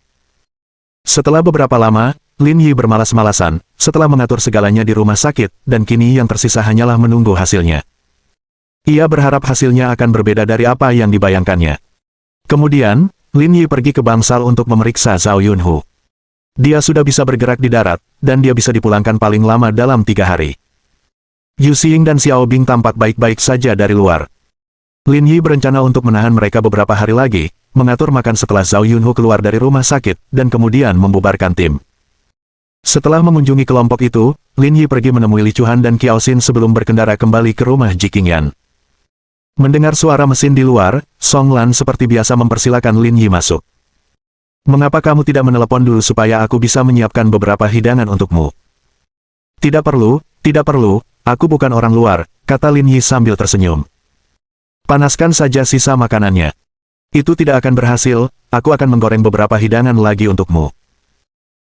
Setelah beberapa lama, Lin Yi bermalas-malasan, setelah mengatur segalanya di rumah sakit, dan kini yang tersisa hanyalah menunggu hasilnya. Ia berharap hasilnya akan berbeda dari apa yang dibayangkannya. Kemudian, Lin Yi pergi ke bangsal untuk memeriksa Zhao Yunhu. Dia sudah bisa bergerak di darat, dan dia bisa dipulangkan paling lama dalam 3 hari. Yu Xiying dan Xiao Bing tampak baik-baik saja dari luar. Lin Yi berencana untuk menahan mereka beberapa hari lagi, mengatur makan setelah Zhao Yunhu keluar dari rumah sakit, dan kemudian membubarkan tim. Setelah mengunjungi kelompok itu, Lin Yi pergi menemui Li Chuan dan Kiao Xin sebelum berkendara kembali ke rumah Ji Qingyan. Mendengar suara mesin di luar, Song Lan seperti biasa mempersilakan Lin Yi masuk. Mengapa kamu tidak menelepon dulu supaya aku bisa menyiapkan beberapa hidangan untukmu? Tidak perlu, aku bukan orang luar, kata Lin Yi sambil tersenyum. Panaskan saja sisa makanannya. Itu tidak akan berhasil, aku akan menggoreng beberapa hidangan lagi untukmu.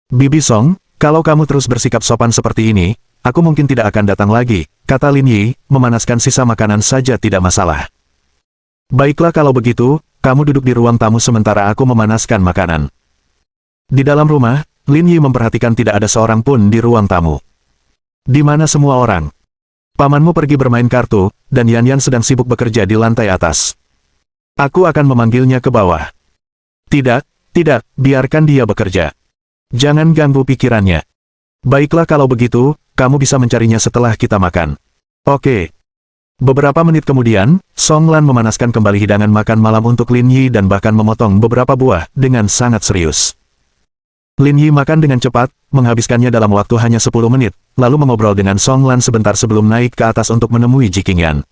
Bibi Song, Kalau kamu terus bersikap sopan seperti ini, aku mungkin tidak akan datang lagi, kata Lin Yi, memanaskan sisa makanan saja tidak masalah. Baiklah kalau begitu, kamu duduk di ruang tamu sementara aku memanaskan makanan. Di dalam rumah, Lin Yi memperhatikan tidak ada seorang pun di ruang tamu. Di mana semua orang? Pamanmu pergi bermain kartu, dan Yan Yan sedang sibuk bekerja di lantai atas. Aku akan memanggilnya ke bawah. Tidak, tidak, biarkan dia bekerja. Jangan ganggu pikirannya. Baiklah kalau begitu, kamu bisa mencarinya setelah kita makan. Oke. Beberapa menit kemudian, Song Lan memanaskan kembali hidangan makan malam untuk Lin Yi dan bahkan memotong beberapa buah dengan sangat serius. Lin Yi makan dengan cepat, menghabiskannya dalam waktu hanya 10 menit, lalu mengobrol dengan Song Lan sebentar sebelum naik ke atas untuk menemui Ji Qingyan.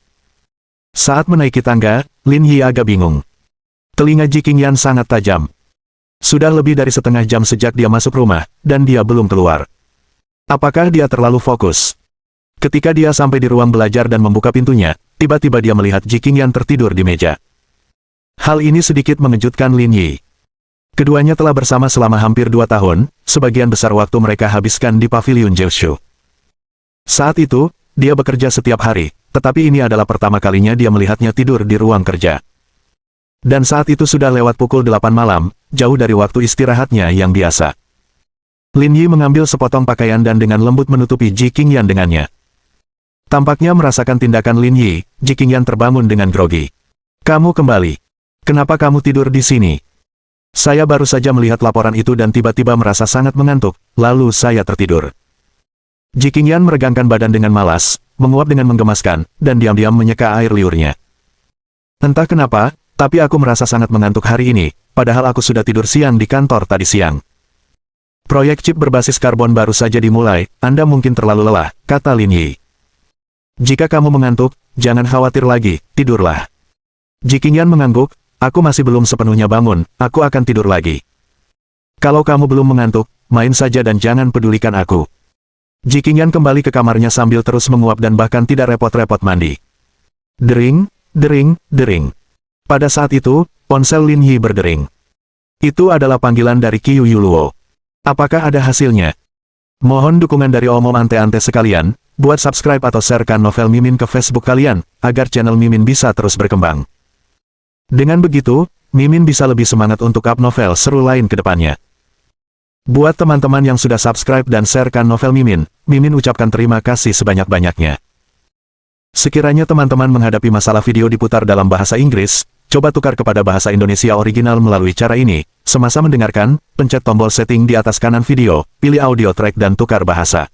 Saat menaiki tangga, Lin Yi agak bingung. Telinga Ji Qingyan sangat tajam. Sudah lebih dari setengah jam sejak dia masuk rumah, dan dia belum keluar. Apakah dia terlalu fokus? Ketika dia sampai di ruang belajar dan membuka pintunya, tiba-tiba dia melihat Ji Qingyan tertidur di meja. Hal ini sedikit mengejutkan Lin Yi. Keduanya telah bersama selama hampir 2 tahun, sebagian besar waktu mereka habiskan di pavilion Jiushu. Saat itu, dia bekerja setiap hari, tetapi ini adalah pertama kalinya dia melihatnya tidur di ruang kerja. Dan saat itu sudah lewat pukul 8 malam, jauh dari waktu istirahatnya yang biasa. Lin Yi mengambil sepotong pakaian dan dengan lembut menutupi Ji Qingyan dengannya. Tampaknya merasakan tindakan Lin Yi, Ji Qingyan terbangun dengan grogi. Kamu kembali. Kenapa kamu tidur di sini? Saya baru saja melihat laporan itu dan tiba-tiba merasa sangat mengantuk, lalu saya tertidur. Ji Qingyan meregangkan badan dengan malas, menguap dengan menggemaskan, dan diam-diam menyeka air liurnya. Entah kenapa, tapi aku merasa sangat mengantuk hari ini, padahal aku sudah tidur siang di kantor tadi siang. Proyek chip berbasis karbon baru saja dimulai, Anda mungkin terlalu lelah, kata Lin Yi. Jika kamu mengantuk, jangan khawatir lagi, tidurlah. Ji Qingyan mengangguk, aku masih belum sepenuhnya bangun, aku akan tidur lagi. Kalau kamu belum mengantuk, main saja dan jangan pedulikan aku. Ji Qingyan kembali ke kamarnya sambil terus menguap dan bahkan tidak repot-repot mandi. Dering, dering, dering. Pada saat itu, ponsel Lin Yi berdering. Itu adalah panggilan dari Qiu Yuluo. Apakah ada hasilnya? Mohon dukungan dari omom ante-ante sekalian, buat subscribe atau sharekan novel Mimin ke Facebook kalian, agar channel Mimin bisa terus berkembang. Dengan begitu, Mimin bisa lebih semangat untuk up novel seru lain ke depannya. Buat teman-teman yang sudah subscribe dan sharekan novel Mimin, Mimin ucapkan terima kasih sebanyak-banyaknya. Sekiranya teman-teman menghadapi masalah video diputar dalam bahasa Inggris, coba tukar kepada bahasa Indonesia original melalui cara ini. Semasa mendengarkan, pencet tombol setting di atas kanan video, pilih audio track dan tukar bahasa.